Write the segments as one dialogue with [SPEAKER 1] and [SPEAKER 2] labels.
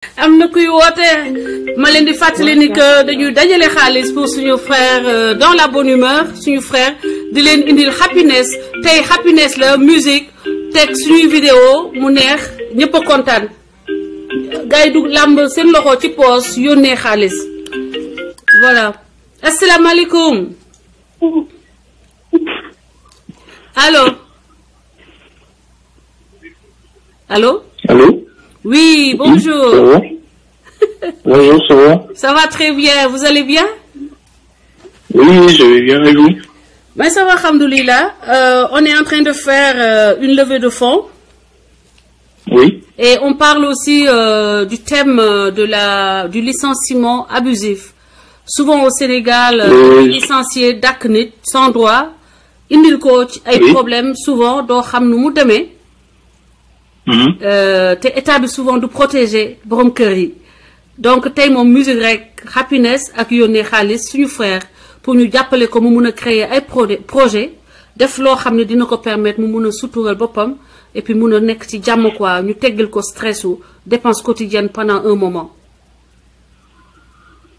[SPEAKER 1] am na kuy woote ma leen di fàttali ni que dañuy dajale xaalis pour suñu frère dans la bonne humeur suñu frère di leen indil happiness tey happiness la musique teg suñuy vidéo mu neex ñëpp a kontaan gars yi du làmb seen loxo ci poos yónnee xaalis voilà asalaamaaleykum allo allo
[SPEAKER 2] allô.
[SPEAKER 1] Oui, bonjour.
[SPEAKER 2] Ça va? Bonjour, ça va?
[SPEAKER 1] Ça va très bien. Vous allez bien?
[SPEAKER 2] Oui, je vais bien et vous?
[SPEAKER 1] Ben, ça va, alhamdoulilah. On est en train de faire une levée de fonds.
[SPEAKER 2] Oui.
[SPEAKER 1] Et on parle aussi du thème du licenciement abusif. Souvent au Sénégal, les licenciés d'ACNIT sans droit, indil ko ci ay problèmes souvent doo xam nu mu demee. te état bi souvent du protéger borom kër yi donc tey moom musique rek happiness ak yónnee xaalis suñu frère pour ñu jàppale ko mu mun a créer ay projet def loo xam ne dina ko permettre mu mun a sutural boppam et puis mun a nekk ci jàmm quoi ñu teggil ko stress ou dépenses quotidiennes pendant un moment.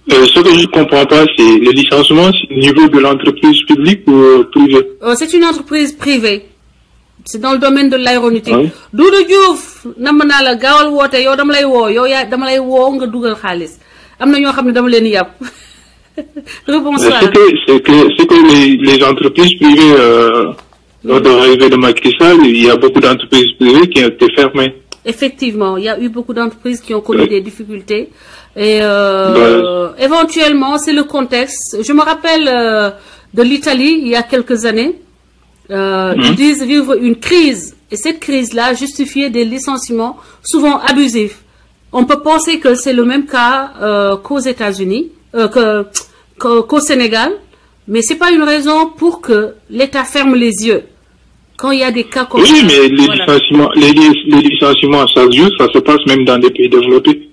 [SPEAKER 2] Ce que je ne comprends pas, c'est le licenciement au niveau de l'entreprise publique ou privée?
[SPEAKER 1] C'est une entreprise privée. C'est dans le domaine de l'aéronautique.
[SPEAKER 2] Oui.
[SPEAKER 1] Doudou Diouf nam naa la gaawal woote yow dama lay woo yow yaa dama lay woo nga dugal xaalis am na ñoo xam ne dama leen yàpp. Bonsoir.
[SPEAKER 2] C'est que les entreprises privées lors de l'arrivée de Macky Sall, il y a beaucoup d'entreprises privées qui ont été fermées.
[SPEAKER 1] Effectivement, il y a eu beaucoup d'entreprises qui ont connu des difficultés et éventuellement c'est le contexte. Je me rappelle de l'Italie il y a quelques années. Ils disent vivre une crise et cette crise-là justifiait des licenciements souvent abusifs. On peut penser que c'est le même cas qu'aux États-Unis, qu'au Sénégal, mais c'est pas une raison pour que l'État ferme les yeux quand il y a des cas comme ça.
[SPEAKER 2] Oui, mais les
[SPEAKER 1] voilà.
[SPEAKER 2] licenciements, chaque jour, ça se passe même dans des pays développés.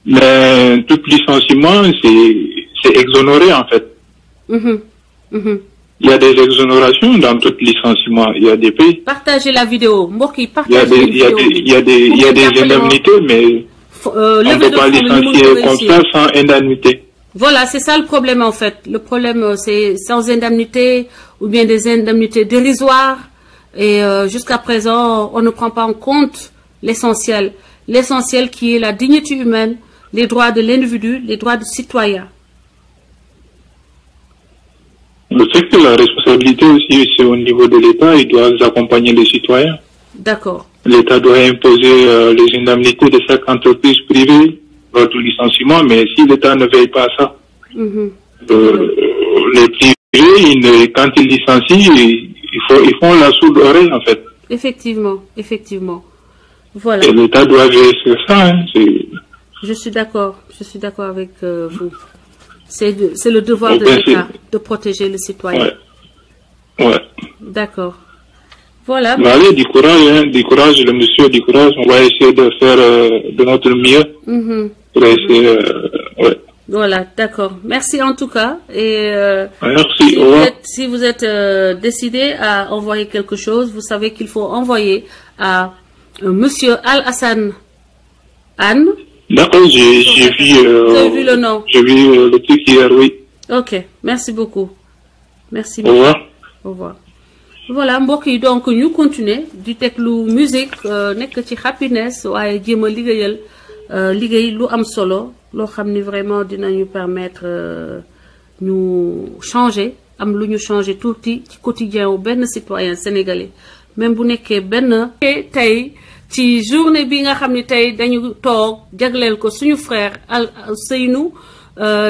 [SPEAKER 2] Mais tout licenciement, c'est exonéré en fait. Il y a des exonérations dans tout licenciement. Il y a des pays.
[SPEAKER 1] Partagez la vidéo.
[SPEAKER 2] Il y a des indemnités, mais on ne peut pas licencier comme ça sans indemnité.
[SPEAKER 1] Voilà, c'est ça le problème en fait. Le problème, c'est sans indemnité ou bien des indemnités dérisoires. Et jusqu'à présent, on ne prend pas en compte l'essentiel. L'essentiel qui est la dignité humaine, les droits de l'individu, les droits du citoyen.
[SPEAKER 2] Le fait que la responsabilité aussi, c'est au niveau de l'État, il doit accompagner les citoyens.
[SPEAKER 1] D'accord.
[SPEAKER 2] L'État doit imposer les indemnités de chaque entreprise privée lors du licenciement, mais si l'État ne veille pas à ça, les privés, quand ils licencient, ils font la sourde oreille en fait.
[SPEAKER 1] Effectivement, effectivement. Voilà.
[SPEAKER 2] Et l'État doit veiller sur ça. Hein,
[SPEAKER 1] je suis d'accord avec vous. C'est le devoir de l'État de protéger le citoyen.
[SPEAKER 2] Ouais.
[SPEAKER 1] D'accord. Voilà.
[SPEAKER 2] Mais allez, du courage, le monsieur, du courage. On va essayer de faire de notre mieux. Pour essayer,
[SPEAKER 1] Voilà, d'accord. Merci en tout cas. Et
[SPEAKER 2] merci.
[SPEAKER 1] Si vous êtes décidé à envoyer quelque chose, vous savez qu'il faut envoyer à monsieur Al-Hassan Anne.
[SPEAKER 2] D'accord, j'ai vu.
[SPEAKER 1] Vous avez vu le nom?
[SPEAKER 2] J'ai vu le truc hier, oui.
[SPEAKER 1] Ok, merci beaucoup. Merci
[SPEAKER 2] beaucoup. Au revoir.
[SPEAKER 1] Au revoir. Voilà, mbokk yi donc ñu continuer di teg lu musique nekk ci happiness waaye jéem a liggéey lu am solo loo xam ni vraiment dinañu permettre ñu changer am lu ñu changer tuuti ci quotidien wu benn citoyen sénégalais même bu nekkee benn tey ci journée bi nga xam ni tey dañu toog jagleel ko suñu frère Ousseynou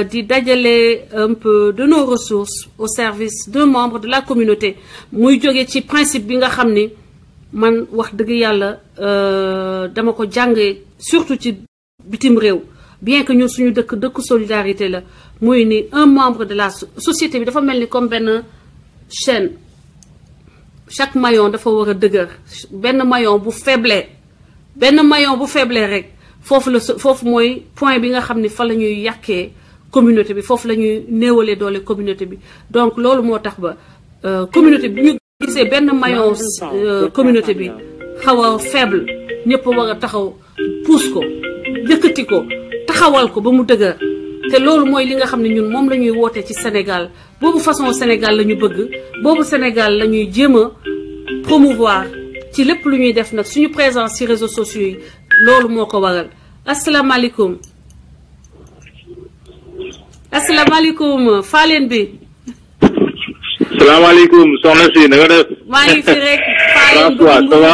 [SPEAKER 1] di dajale un peu de nos ressources au service d'un membre de la communauté muy jóge ci principe bi nga xam ni man wax dëgg yàlla dama ko jàngee surtout ci bitim réew bien que ñun suñu dëkk solidarité la muy ni un membre de la société bi dafa mel ni comme benn chaîne chaque maillon dafa war a dëgër benn maillon bu faible rek foofu mooy point bi nga xam ni fa la ñuy yàqee communauté bi foofu la ñuy néewalee doole communauté bi donc loolu moo tax ba communauté bi ñu gisee benn maillon communauté bi xaw a faible ñëpp war a taxaw pousse ko yëkkati yëkkati ko taxawal ko ba mu dëgër te loolu mooy li nga xam ne ñun moom la ñuy woote ci Sénégal boobu façon Sénégal la ñu bëgg boobu Sénégal la ñuy jéem a promouvoir ci lépp lu ñuy def nag suñu présence ci réseaux sociaux yi loolu moo ko waral asalaamaaleykum asalaamaaleykum faaleen bi.
[SPEAKER 2] salaamaaleykum soxna si na nga def.
[SPEAKER 1] maa ngi fi rek. faaleen bi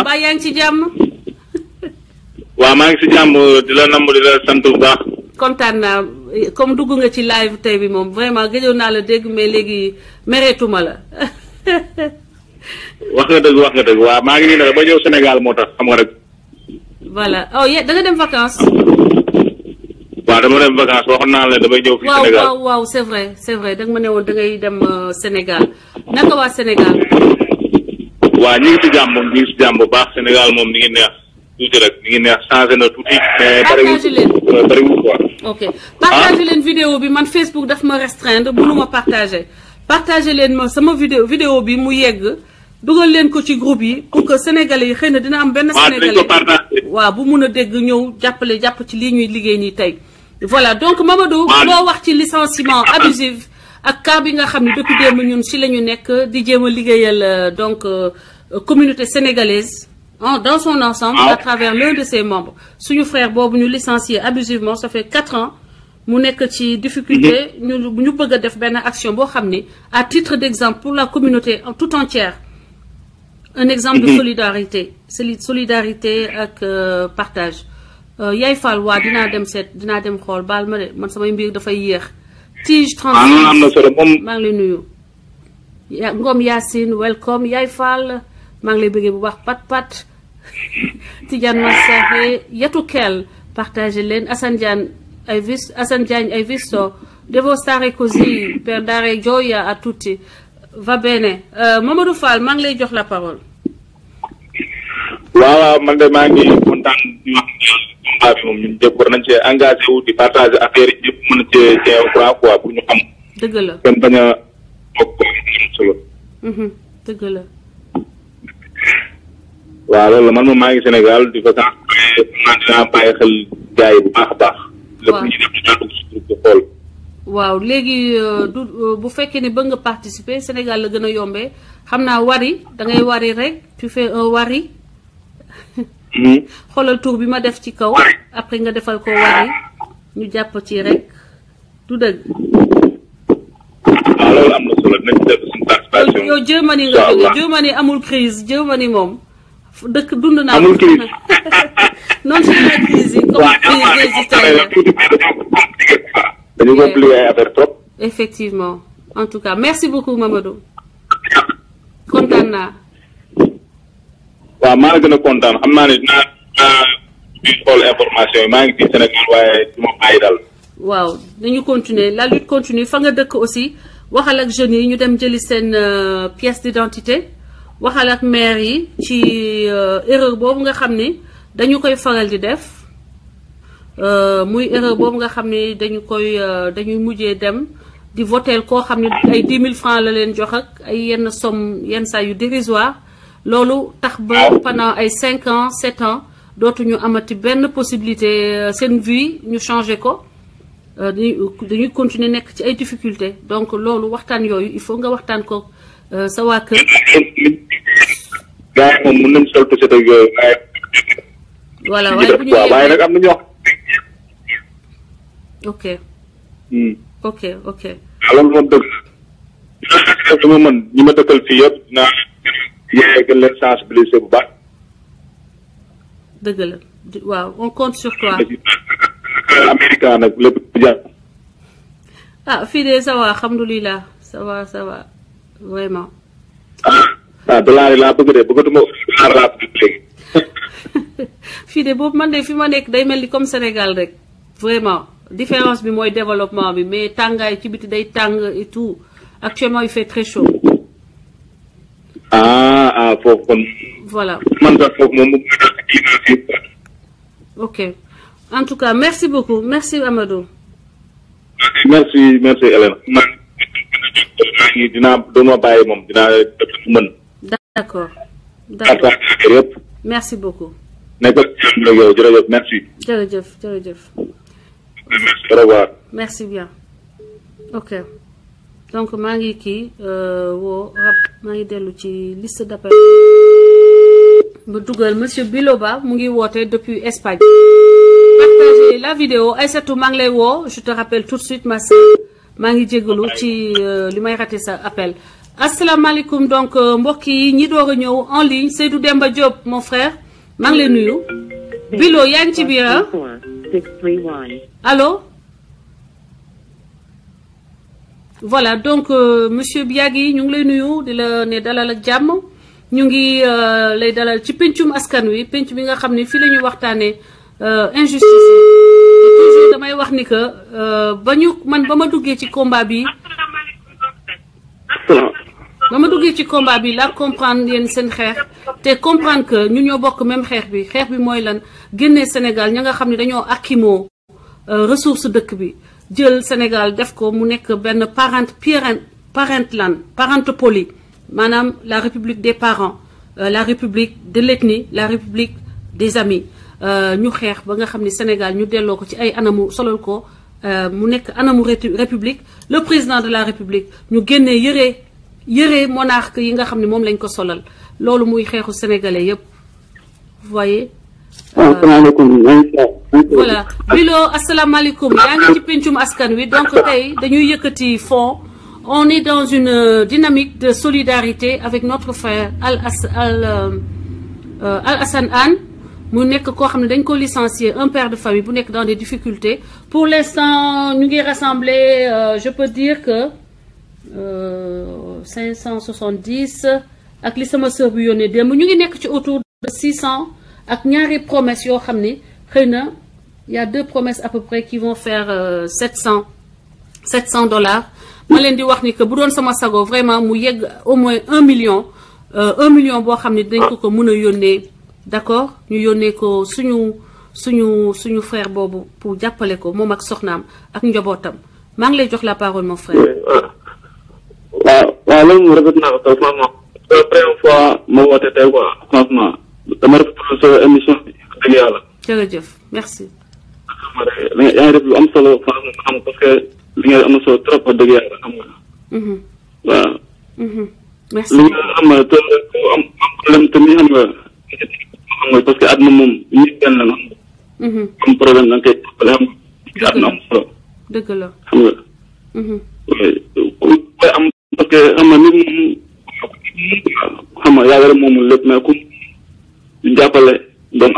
[SPEAKER 1] ba yaa ngi ci jàmm.
[SPEAKER 2] waaw maa ngi si jàmm di la namm di la sant bu baax.
[SPEAKER 1] kontaan naa comme dugg nga ci live tey bi moom vraiment gëjoon naa la dégg mais léegi mereetuma la.
[SPEAKER 2] wax nga dëgg waaw maa ngi nii nag ba ñëw Sénégal moo tax xam nga rek.
[SPEAKER 1] voilà oh da nga dem vacances.
[SPEAKER 2] waaw dama dem vacances waxoon naa la damay ñëw fii Sénégal
[SPEAKER 1] waaw c'est vrai da nga ma ne woon da ngay dem Sénégal naka waa Sénégal.
[SPEAKER 2] waaw ñu ngi si jàmm moom ñu ngi si jàmm bu baax Sénégal moom mi ngi neex tuuti rek mi ngi neex changé na tuuti. mais bariwul quoi.
[SPEAKER 1] ok partagé leen vidéo bi man Facebook daf ma restreindre mënuma partagé leen ma sama vidéo bi mu yegg dugal leen ko ci groupe yi pour que sénégalais yi xëy na dina am benn sénégalais waaw bu mun a dégg ñëw jàpp ci lii ñuy liggéey nii tey. voilà donc Mamadou loo wax ci licenciement abusif ak cas bi nga xam ne depuis démb ñun si la ñu nekk di jéem a liggéeyal donc communauté sénégalaise dans son ensemble à travers l'un de ses membres suñu frère boobu ñu licencié abusivement ça fait 4 ans mu nekk ci difficulté ñu bëgg a def benn action boo xam ni à titre d'exemple pour la communauté tout entière un exemple de solidarité ak partage Yaay Fall waa dinaa dem xool baal ma de man samay mbir dafay yéex tige 36
[SPEAKER 2] am na solo moom
[SPEAKER 1] maa ngi lay nuyu Ngom Yacine welcome Yaay Fall maa ngi lay bëggee bu baax pat Tidiane Massaxe Yatou Kell partagé leen Assane Diagne hai visto devo stare così per dare gioia a tutti va bene Mamadou Fall maa ngi lay jox la parole.
[SPEAKER 2] waaw man de maa ngi kontaan di wax combat bi moom ñun ñëpp war nañ cee engagé wu di partager affaire yi ñëpp mën a cee au courant quoi pour ñu xam.
[SPEAKER 1] dëgg la
[SPEAKER 2] kenn bañ a bokk solo.
[SPEAKER 1] dëgg la.
[SPEAKER 2] waaw loolu la man moom maa ngi Sénégal di vacance man dinaa bàyyi xel gars yi bu baax a baax. lépp lu ñuy def di tànn di xool.
[SPEAKER 1] waaw léegi bu fekkee ne bëgg nga participer Sénégal la gën a yombee xam naa wari da ngay wari rek tu fais un wari. xoolal tour bi ma def ci kaw après nga defal ko wari ñu jàpp ci rek du dëgg.
[SPEAKER 2] waaw loolu am na solo dinañ def suñu participation.
[SPEAKER 1] yow Germany nga jógee Germany amul crise Germany moom dëkk dund naa.
[SPEAKER 2] amul crise
[SPEAKER 1] non c'est la crise yi comme crise des Italiens.
[SPEAKER 2] dañu compliqué ay affaire trop.
[SPEAKER 1] effectivement en tout cas merci beaucoup Mamadou kontaan naa.
[SPEAKER 2] waaw maa ngi gën a kontaan xam naa ne dinaa xool information yi maa ngi ci Sénégal waaye du ma bàyyi daal.
[SPEAKER 1] waaw dañu continuer la lutte continue fa nga dëkk aussi waxal ak jeunes yi ñu dem jëli seen pièce d'identité waxal ak maire yi ci erreur boobu nga xam ni dañu koy faral di def muy erreur boobu nga xam ni dañuy mujjee dem di voter koo xam ne ay 10 000 francs la leen jox ak ay yenn somme yenn saa yu dérisoire loolu tax ba pendant ay 5 ans 7 ans dootuñu amati benn possibilité seen vie ñu changer ko dañuy continuer nekk ci ay difficultés donc loolu waxtaan yooyu il faut nga waxtaan ko sa waa kër.
[SPEAKER 2] gars yi moom mën nañu sol pochette ak yooyu waaye.
[SPEAKER 1] voilà waaye bu ñu
[SPEAKER 2] waaye nag am na ñoo.
[SPEAKER 1] ok. ok.
[SPEAKER 2] alors moom dëgg li ma mën ñi ma dëkkal fii yëpp dinaa yee gën leen sensibiliser bu baax.
[SPEAKER 1] dëgg la waaw on compte sur toi.
[SPEAKER 2] américain nag lépp jàpp.
[SPEAKER 1] fii de ça va alhamdulilah ça va vraiment.
[SPEAKER 2] dollar yi laa bëgg de bëggatuma dollar laa bëgg léegi.
[SPEAKER 1] fii de boobu man de fi ma nekk day mel ni comme Sénégal rek vraiment différence bi mooy développement bi mais tàngaay ci biti day tàng et tout actuellement il fait très chaud.
[SPEAKER 2] foofu kon.
[SPEAKER 1] voilà
[SPEAKER 2] man sax foofu moom
[SPEAKER 1] ok en tout cas merci beaucoup merci Amadou.
[SPEAKER 2] merci Hélène. man dinaa doon bàyyi moom dinaa def mën.
[SPEAKER 1] d'accord
[SPEAKER 2] merci beaucoup.
[SPEAKER 1] merci beaucoup.
[SPEAKER 2] nekkal jërëjëf merci.
[SPEAKER 1] jërëjëf jërëjëf.
[SPEAKER 2] Merci, au revoir.
[SPEAKER 1] Merci bien. Ok donc maa ngi kii woo maa ngi dellu ci liste d'appel ba dugal monsieur Biloba mu ngi woote depuis Espagne. Partagez la vidéo Aïssatou maa ngi lay woo je te rappelle tout de suite ma sœur maa ngi jégalu ci li may raté sa appel. asalaamaaleykum donc mbokk yi ñi door a ñëw en ligne Seydou Demba Diop mon frère maa ngi lay nuyu. Bilo yaa ngi ci biir ah. Allô. Voilà donc monsieur Biagui ñu ngi lay nuyu di la ne dalal ak jàmm ñu ngi lay dalal ci pencum askan wi penc bi nga xam ne fii la ñuy waxtaanee injustice yi toujours damay wax ni que ba ma duggee ci combat bi la comprendre yéen seen xeex te comprendre que ñun ñoo bokk même xeex bi mooy lan génnee Sénégal ña nga xam ne dañoo akkimoo ressource dëkk bi jël Sénégal def ko mu nekk benn parentopoli maanaam la république des parents la république de l'ethnie la république des amis ñu xeex ba nga xam ne Sénégal ñu delloo ko ci ay anamu solal ko mu nekk anamu république le président de la république ñu génnee yëre monarque yi nga xam ne moom lañ ko solal loolu muy xeexu sénégalais yépp vous voyez. Voilà Bilo asalaamaaleykum yaa ngi ci pencum askan wi donc tey dañuy yëkkati fond on est dans une dynamique de solidarité avec notre frère Al Hassane Hanne mu nekk koo xam ne dañ ko licencier un père de famille bu nekk dans des difficultés pour l'instant ñu ngi rassembler je peux dire que 570 ak li sama sœur bi yónnee démb ñu ngi nekk ci autour de 600 ak ñaari promesses yoo xam ne xëy na il y a 2 promesses à peu près qui vont faire $700 ma leen di wax ni que bu doon sama sago vraiment mu yegg au moins 1 million boo xam ne dañ ko mën a yónnee d'accord ñu yónnee ko suñu frère boobu pour jàppale ko moom ak soxnaam ak njabootam maa ngi lay jox la parole mon frère.
[SPEAKER 3] waaw loolu moom rafet naa ko trop franchement. c'est la première fois ma woote tey quoi franchement dama rafetlu sa émission bi dëgg yàlla.
[SPEAKER 1] jërëjëf merci.
[SPEAKER 3] yaa ngi def lu am solo franchement xam parce que li nga am na solo trop wax dëgg yàlla xam nga. waaw.
[SPEAKER 1] merci
[SPEAKER 3] li nga xam nga te am problème tamit xam nga parce que àdduna moom ñëpp benn la xam nga. am problème da nga koy toppale xam nga. àdduna am solo.
[SPEAKER 1] dëgg la
[SPEAKER 3] xam nga. koy am parce que xam nga nit moom xam nga yàlla rek moomul lépp mais ku jàppale doom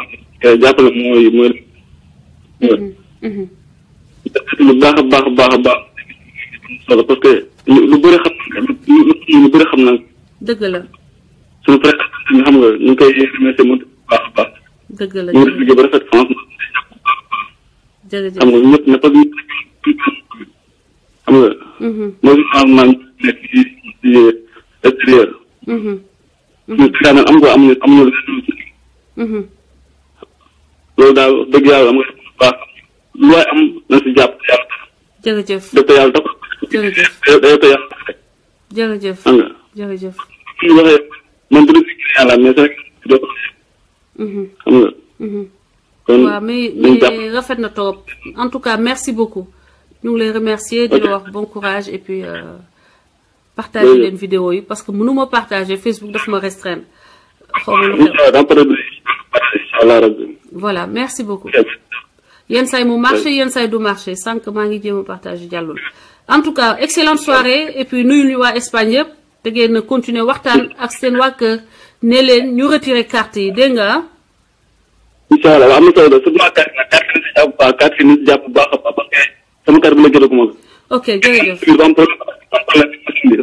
[SPEAKER 3] jàppale mooy lu baax a baax solo parce que lu bëri xam lu bëri xam na
[SPEAKER 1] dëgg la
[SPEAKER 3] suñu frère nga xam nga ñu ngi koy remercier mu baax a baax
[SPEAKER 1] dëgg la
[SPEAKER 3] ñu ngi liggéey ba rafet franchement
[SPEAKER 1] jërëjëf
[SPEAKER 3] xam nga ñëpp ne parce que xam nga mooy changement nekk ci extérieur ñu daanaka am amuñu loolu daal dëgg yàlla am nga baax lu waay am na si jàpp yàlla
[SPEAKER 1] jërëjëf
[SPEAKER 3] dëgg yàlla dafa
[SPEAKER 1] jërëjëf
[SPEAKER 3] day ko yàlla
[SPEAKER 1] jërëjëf
[SPEAKER 3] xam nga
[SPEAKER 1] jërëjëf
[SPEAKER 3] ñu waxee man dina si yàlla mais rek doo ko xam nga kon
[SPEAKER 1] waaw mais rafet na trop en tout cas merci beaucoup ñu ngi lay remercier di la wax bon courage et puis partager leen vidéo yi parce que mënuma partager Facebook daf ma restreindre xaw ma lu xew voilà merci beaucoup yenn say mu marché yenn say du marché sànq maa ngi jéem a partager jàllul en tout cas excellente soirée et puis nuyu ñu waa Espagne yëpp te ngeen continuer waxtaan ak seen waa kër ne leen ñu retirer carte yi dégg nga
[SPEAKER 3] incha allah am na solo surtout carte yi nit jàpp baax a baax parce que sama carte bi la jëlee ko moom.
[SPEAKER 1] ok jërëjëf.
[SPEAKER 3] dafa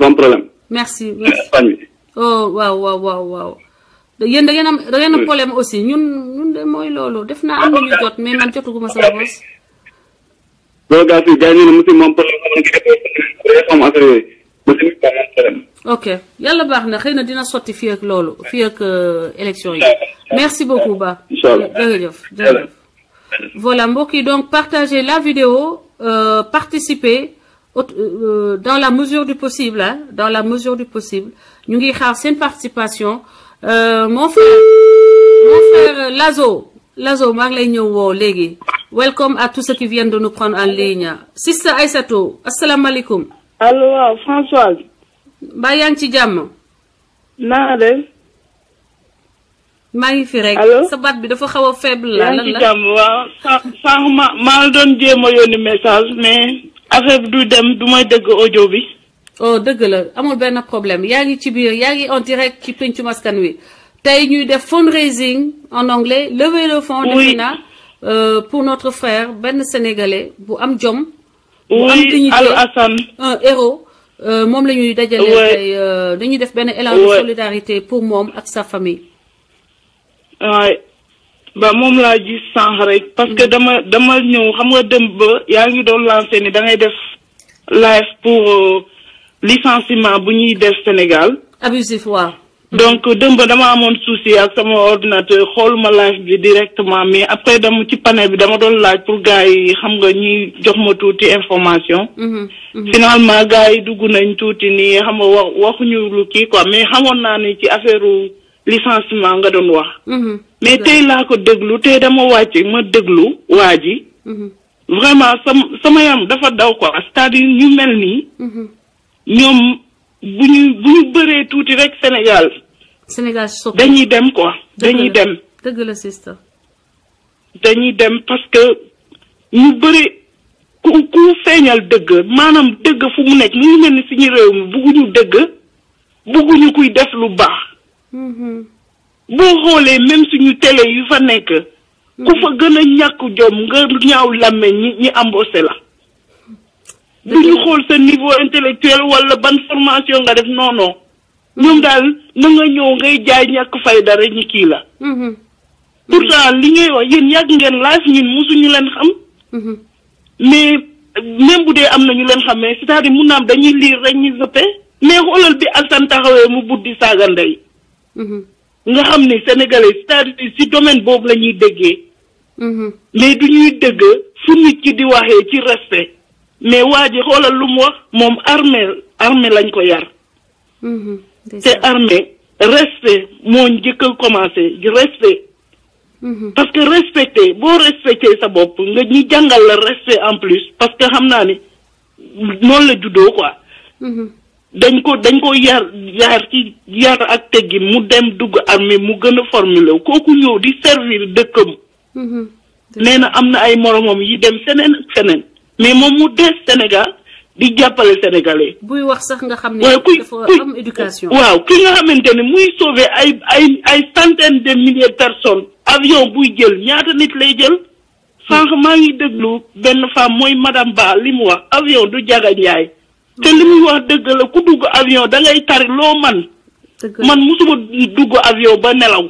[SPEAKER 3] am problème.
[SPEAKER 1] merci oh waaw. yéen da ngeen am problème aussi ñun de mooy loolu def naa am nañu jot mais man jotuguma sama bos.
[SPEAKER 3] loolu gars yi gars yi ñu ne monsieur moom problème
[SPEAKER 1] ok yàlla baax na xëy na dina sotti fii ak loolu fii ak élection yi merci beaucoup Ba. jërëjëf. Voilà mbokk yi donc partagez la vidéo participez dans la mesure du possible dans la mesure du possible ñu ngi xaar seen participation mon frère Lazo Lazo maa ngi lay ñëw woo léegi. Welcome à tous ceux qui viennent de nous prendre en ligne. Sister Aïssatou asalaamaaleykum.
[SPEAKER 4] allo waaw Françoise.
[SPEAKER 1] mbaa yaa ngi ci jàmm.
[SPEAKER 4] naa de.
[SPEAKER 1] maa ngi fi rek.
[SPEAKER 4] allo
[SPEAKER 1] sa baat bi dafa xaw a faible la.
[SPEAKER 4] yaa ngi ci jàmm waaw sànq maa doon jéem a yónni message mais affaire bi du dem du may dégg audio bi.
[SPEAKER 1] oh dëgg la amul benn problème yaa ngi ci biir yaa ngi en direct ci Pencum Askan Wi tey ñuy def fundraising en anglais lever le fonds.
[SPEAKER 4] oui
[SPEAKER 1] pour notre frère benn sénégalais bu am jom. bu am
[SPEAKER 4] oui
[SPEAKER 1] dignité
[SPEAKER 4] allo Assane.
[SPEAKER 1] un héros. moom la ñuy dajale tey dañuy def benn élan de solidarité pour moom ak sa famille.
[SPEAKER 4] waay ba moom laa gis sànq rek parce que dama ñëw xam nga dem ba yaa ngi doon lancé ni da ngay def live pour licenciement bu ñuy def Sénégal.
[SPEAKER 1] abusif waaw.
[SPEAKER 4] donc dem ba dama amoon souci ak sama ordinateur xooluma live bi directement mais après dama ci panel bi dama doon laaj pour gars yi xam nga ñi jox ma tuuti information. finalement gars yi dugg nañ tuuti nii xam nga waxuñu lu kii quoi mais xamoon naa ni ci affaire licenciement nga doon wax. mais tey laa ko déglu tey dama wàcc ma déglu waa ji. vraiment sama yam dafa daw quoi c'est-à-dire ñu mel nii. ñoom bu ñu bëree tuuti rek Sénégal dañuy dem quoi dañuy dem.
[SPEAKER 1] dëgg la sister.
[SPEAKER 4] dañuy dem parce que ñu bëri ku feeñal dëgg maanaam dëgg fu mu nekk mu ngi mel ni suñu réew mi bugguñu dëgg bugguñu kuy def lu baax. boo xoolee même suñu télé yu fa nekk. ku fa gën a ñàkk jom nga ñaaw làmmeñ ñi embauché la. duñu xool sa niveau intellectuel wala ban formation nga def non non ñoom daal na nga ñëw ngay jaay ñàkk fay dara ñi kii la. pourtant li ngay wax yéen yàgg ngeen live ñun musuñu leen xam. mais même bu dee am na ñu leen xam mais c'est-à-dire mun naa am dañuy lire rek ñu zëppe mais xoolal bi Alsan taxawee mu buddi saaga ndey. nga xam ni sénégalais c'est-à-dire si domaine boobu la ñuy déggee. mais du ñuy dégg fu nit ki di waxee ci respect. mais waa ji xoolal lu mu wax moom armée lañ ko yar. te armée respect moo njëkk a commencé respect. parce que respecter boo respecté sa bopp nga ñi jàngal la respect en plus parce que xam naa ni noonu la juddoo quoi. dañ ko yar ci yar ak teggin mu dem dugg armée mu gën a formulé kooku ñëw di servir dëkkam. nee na am na ay moromam yi dem feneen ak feneen. mais moom mu des Sénégal di jàppale sénégalais.
[SPEAKER 1] buy wax sax nga xam ne dafa am éducation.
[SPEAKER 4] waaw ki nga xamante ne muy sauver ay centaines de milliers de personnes. avion buy jël ñaata nit lay jël. sànq maa ngi déglu benn femme mooy madame Ba li mu wax avion du jaga njaay. te li muy wax dëgg la ku dugg avion da ngay tari loo man musuma dugg avion ba nelaw.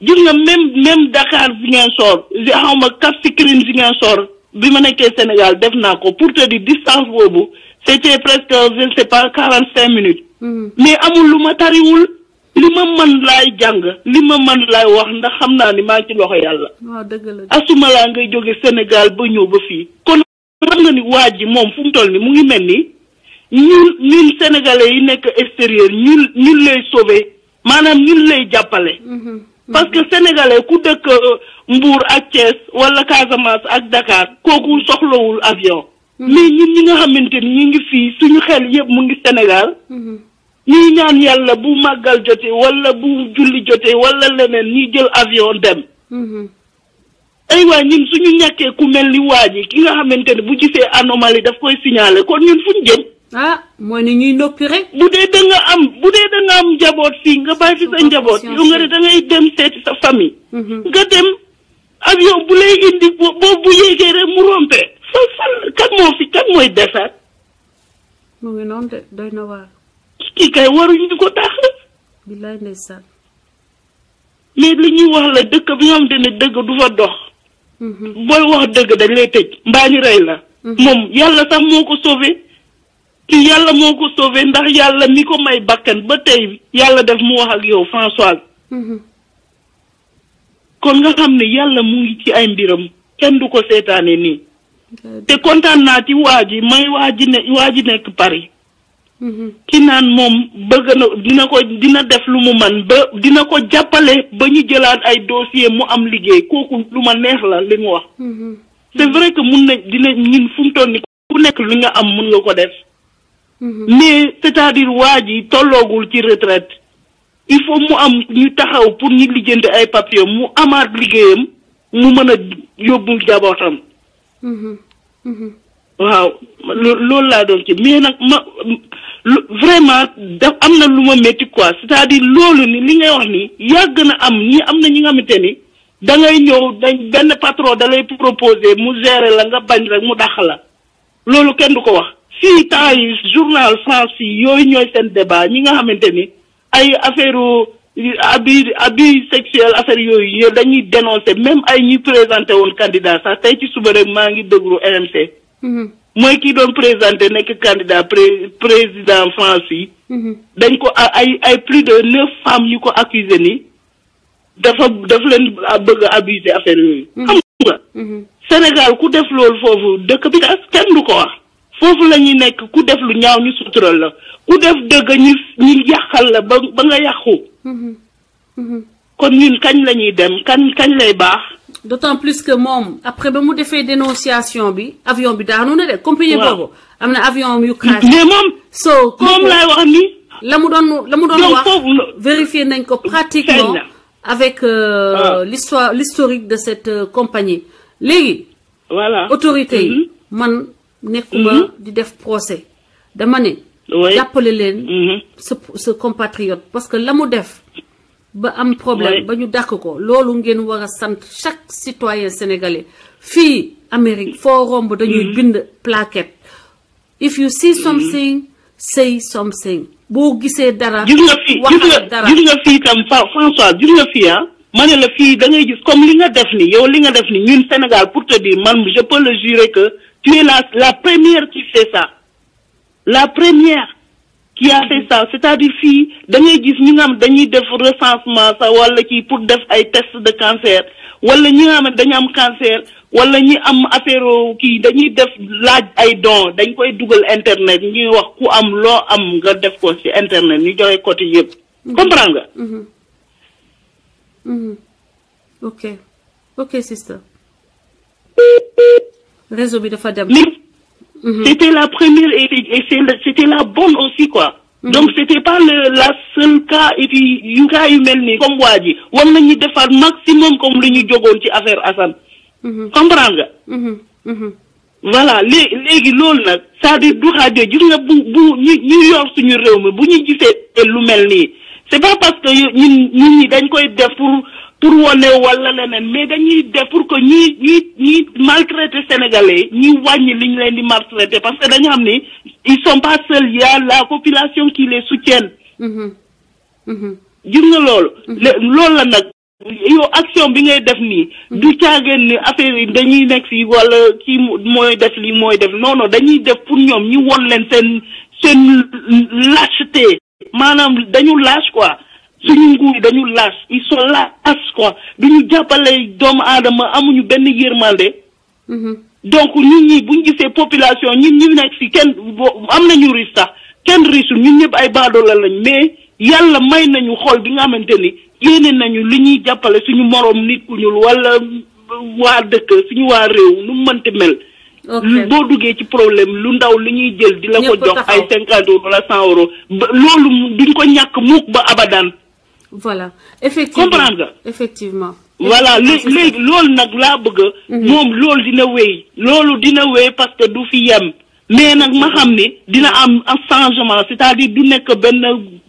[SPEAKER 4] gis nga même Dakar Ziguinchor xaw ma Cap Skirring Ziguinchor bi ma nekkee Sénégal def naa ko pour te dire distance boobu c'était presque je ne sais pas 45 minutes. mais amul lu ma tariwul li ma mën laay jàng li ma mën laay wax ndax xam naa ni maa ngi ci loxo yàlla.
[SPEAKER 1] waaw dëgg la
[SPEAKER 4] asuma laa ngay jóge Sénégal ba ñëw ba fii. kon xam nga ni waa ji moom fu mu toll ni mu ngi mel ni ñun sénégalais yi nekk extérieur ñun lay sauver maanaam ñun lay jàppale. parce que sénégalais ku dëkk Mbour ak Thiès wala Casamance ak Dakar kooku soxlawul avion. mais ñun ñi nga xamante ni ñu ngi fii suñu xel yëpp mu ngi Sénégal. ñuy ñaan yàlla bu màggal jotee wala bu julli jotee wala leneen ñuy jël avion dem. ay waa ñun suñu ñàkkee ku mel ni waa ji ki nga xamante ne bu gisee anomalie daf koy signaler kon ñun fuñ jëm.
[SPEAKER 1] mooy ni ñuy noppi rek.
[SPEAKER 4] bu dee da nga am njaboot fii nga bàyyi fi sa njaboot yow nga ne da ngay dem seeti sa famille. nga dem avion bu lay indi boobu bu yéegee rek mu rompé kan mooy defaat.
[SPEAKER 1] mu ngi noonu de doy na waar.
[SPEAKER 4] kii kay waruñu di ko tax.
[SPEAKER 1] billaay ndeysaan.
[SPEAKER 4] mais li ñuy wax la dëkk bi nga xamante ne dëgg du fa dox. booy wax dëgg dañ lay tëj mbaa ñu rey la. moom yàlla sax moo ko sauvé. ki yàlla moo ko sauvé ndax yàlla mi ko may bakkan ba tey yàlla def mu wax ak yow Françoise. kon nga xam ne yàlla mu ngi ci ay mbiram kenn du ko seetaane nii. te kontaan naa ci waa ji nekk Paris. ki naan moom bëgg na dina def lu mu man ba dina ko jàppale ba ñu jëlaat ay dossier mu am liggéey kooku lu ma neex la li mu wax. c'est vrai que mun na dina ñun fu mu toll ni ku nekk li nga am mun nga ko def. mais c'est-à-dire waa ji tolloogul ci retraite il faut mu am ñu taxaw pour ñu lijjanti ay papier mu amaat liggéeyam mu mën a yóbbu jabootam. waaw loolu laa doon ci mais nag vraiment daf am na lu ma métti quoi c'est-à-dire loolu ni li ngay wax ni yàgg na am na ñi nga xamante ni da ngay ñëw benn patron da lay proposer mu gérer la nga bañ rek mu dàq la loolu kenn du ko wax fii temps yi journal France yi yooyu ñooy seen débat ñi nga xamante ni ay affaire abus sexuel affaire yooyu dañuy dénoncer même ay ñuy présenté woon candidat sax tey ci suba rek maa ngi déglu RMC. mooy kii doon présenté nekk candidat président France yi. dañ ko ay plus de 9 femmes yu ko accusé ni dafa leen bëgg a abuser affaire yooyu. xam nga. Sénégal ku def loolu foofu dëkk bi kenn du ko wax foofu la ñuy nekk ku def lu ñaaw ñu sutural la ku def dëgg ñu yàqal la ba nga yàqu. kon ñun kañ la ñuy dem kañ lay baax.
[SPEAKER 1] d'autant plus que moom après ba mu defee dénonciation bi avion bi daanu na de. compagnie boobu am na avion yu crash.
[SPEAKER 4] mais moom laay wax ni.
[SPEAKER 1] la mu doon wax vérifier nañ ko pratiquement avec l'historique de cette compagnie léegi.
[SPEAKER 4] voilà
[SPEAKER 1] autorité yi man nekkuma di def procès dama ne. jàppale leen. ce compatriote parce que la mu def. ba am problème ba ñu dàq ko loolu ngeen war a sant chaque citoyen sénégalais fii Amérique foo romb dañuy bind plaquette if you see something say something boo gisee dara waxal dara
[SPEAKER 4] gis nga fii tam François gis nga fii ma ne la fii da ngay gis comme li nga def ni yow li nga def ni ñun Sénégal pour te dire man je peux le jurer que tu es la première qui fait ça la première qui a fait ça c'est-à-dire fii da ngay gis ñi nga xam dañuy def recensement sax wala kii pour def ay test de cancer wala ñi nga xam ne dañu am cancer wala ñi am affaire kii dañuy def laaj ay don dañ koy dugal internet ñuy wax ku am loo am nga def ko ci internet ñu joxe côté yëpp. comprendre nga.
[SPEAKER 1] ok sister. réseau bi dafa dem.
[SPEAKER 4] C'était la première et c'était la bonne aussi quoi. Donc c'était pas la seule cas et puis yu cas yu mel nii comme waa ji war nañu defaat maximum comme li ñu jógoon ci affaire Assane. comprendre nga. voilà léegi loolu nag c'est-à-dire du xaajoo gis nga bu ñu yor suñu réew mi bu ñu gisee lu mel nii c'est pas parce que ñi dañ koy def pour wane wala leneen mais dañuy def pour que ñi maltraité sénégalais ñi wàññi li ñu leen di maltraité parce que dañu xam ni ils sont pas seuls il y a la population qui les soutienne. gis nga loolu. loolu la nag yow action bi ngay def nii. du caageen ni affaire yi dañuy nekk fii wala kii mooy def lii mooy def non dañuy def pour ñoom ñi won leen seen lâcheté maanaam dañu lâche quoi. suñu nguur yi dañu lâche ils sont lâches quoi duñu jàppale doomu aadama amuñu benn yërmande. donc ñun ñi buñ gisee population ñun ñu nekk fi kenn am nañu riche sax kenn riche ñun ñëpp ay baadoola lañ mais yàlla may nañu xol bi nga xamante ni yéene nañu li ñuy jàppale suñu moroom nit ku ñuul wala waa dëkk suñu waa réew nu mu mënti mel. boo duggee ci problème lu ndaw li ñuy jël di la ko jox ay 50 € wala 100 €. loolu duñ ko ñàkk mukk ba abadan.
[SPEAKER 1] voilà effectivement
[SPEAKER 4] comprendre nga.
[SPEAKER 1] effectivement.
[SPEAKER 4] voilà léegi loolu nag laa bëgg. moom loolu dina wéy parce que du fi yem. mais nag ma xam ni dina am un changement c'est-à-dire du nekk benn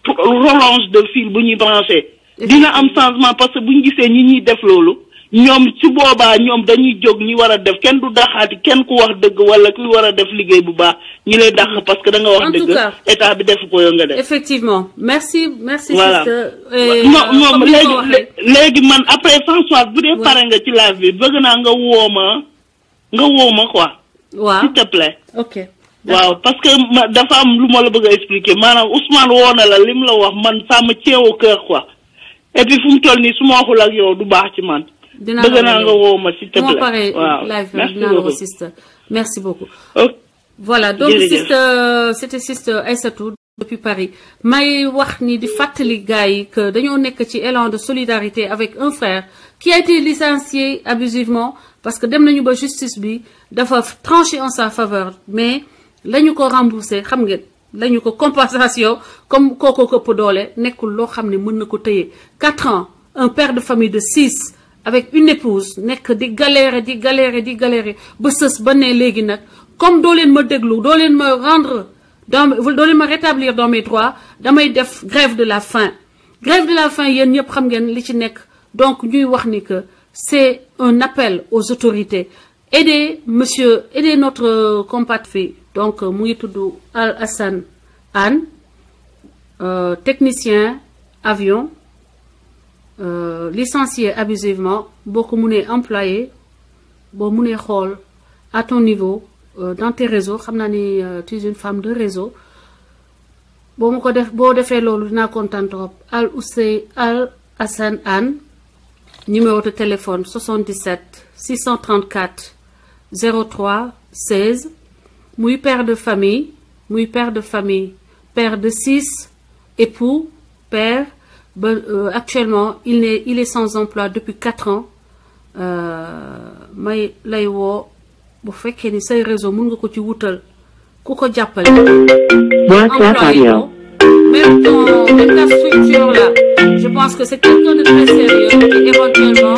[SPEAKER 4] rallonge de fil bu ñuy branché. dina am changement parce que bu ñu gisee ñi ñuy def loolu. ñoom ci boobaa ñoom dañuy jóg ñi war a def kenn du daxaati kenn ku wax dëgg wala ku war a def liggéey bu baax ñi lay dàq parce que da nga wax dëgg état bi def ko yow nga def.
[SPEAKER 1] effectivement merci.
[SPEAKER 4] voilà moom léegi man après François bu dee pare nga ci live bi bëgg naa nga woo ma quoi.
[SPEAKER 1] waaw
[SPEAKER 4] s'il te plaît.
[SPEAKER 1] ok
[SPEAKER 4] waaw parce que dafa am lu ma la bëgg a expliquer maanaam Ousmane woo na la lim la wax man ça me tient au cœur quoi et puis fu mu toll nii su ma waxul ak yow du baax ci man. bëgg naa nga woo ma s'il te plaît.
[SPEAKER 1] waaw merci beaucoup sister merci beaucoup. voilà donc sister c'était sister Aïssatou. depuis Paris may wax ni di fàttali gars yi que dañoo nekk ci élan de solidarité avec un frère qui a été licencié abusivement parce que dem nañu ba justice bi dafa tranché en sa faveur mais lañu ko remboursé xam ngeen lañu ko compensation comme kooko këpp doole nekkul loo xam ne mën na ko tëye 4 ans un père de famille de 6 avec une épouse nekk di galérer ba sës ba ne léegi nag comme doo leen ma déglu doo leen ma rendre doo leen ma rétablir dans mes droits damay def grève de la faim yéen ñëpp xam ngeen li ci nekk donc ñuy wax ni que c'est un appel aux autorités aider notre compatriote donc mu ngi tudd Al Hassan Anne technicien avion licencié abusivement boo ko mënee employé boo mënee xool à ton niveau dans tes réseaux xam naa ni tu es une femme de réseau boo defee loolu dinaa kontaan trop Al Hassan Anne numéro de téléphone 77 634 03 16 muy père de famille père de 6 époux père ba actuellement il est sans emploi depuis 4 ans may lay woo bu fekkee ni say réseau mën nga ko ci wutal ku ko jàppale employé ko même ta structure là je pense que c'est quelqu'un de très sérieux et éventuellement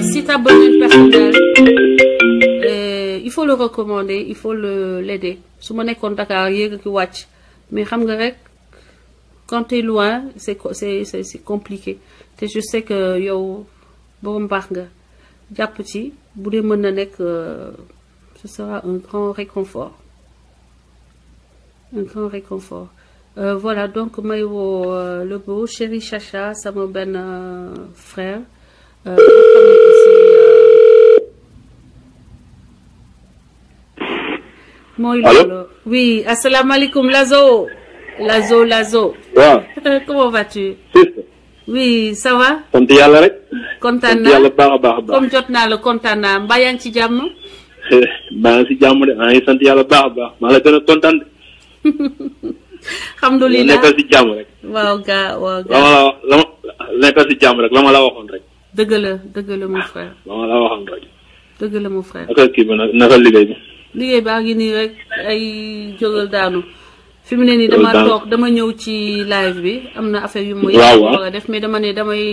[SPEAKER 1] si tu as besoin de personnel il faut le recommander il faut l'aider su ma nekkoon Dakar yéeg ki wàcc mais xam nga rek quand t'es loin c'est compliqué te je sais que yow borom baax nga jàpp ci bu dee mën na nekk ce sera un grand réconfort voilà donc may woo le beau chéri Chacha sama benn frère mooy loolu oui asalaamaaleykum Lazo
[SPEAKER 3] waaw
[SPEAKER 1] comment vas-tu oui ça va
[SPEAKER 3] sant yàlla rek
[SPEAKER 1] kontaan naa
[SPEAKER 3] yàlla baax a baax
[SPEAKER 1] comme jot naa la kontaan naa mbaa yaa ngi ci jàmm
[SPEAKER 3] maa ngi si jàmm de maa ngi sant yàlla baax a baax maa la gën a kontaan de
[SPEAKER 1] alhamdulilah
[SPEAKER 3] nekkal si jàmm rek
[SPEAKER 1] waaw gaa
[SPEAKER 3] nekkal si jàmm rek la ma la waxoon rek
[SPEAKER 1] dëgg la mon frère
[SPEAKER 3] la ma la waxoon rek
[SPEAKER 1] dëgg la mon frère
[SPEAKER 3] naka kii bi naka liggéey
[SPEAKER 1] baa ngi nii rek ay jógal daanu fi mu ne nii dama ñëw ci live bi am na affaire yu ma war a def mais dama ne damay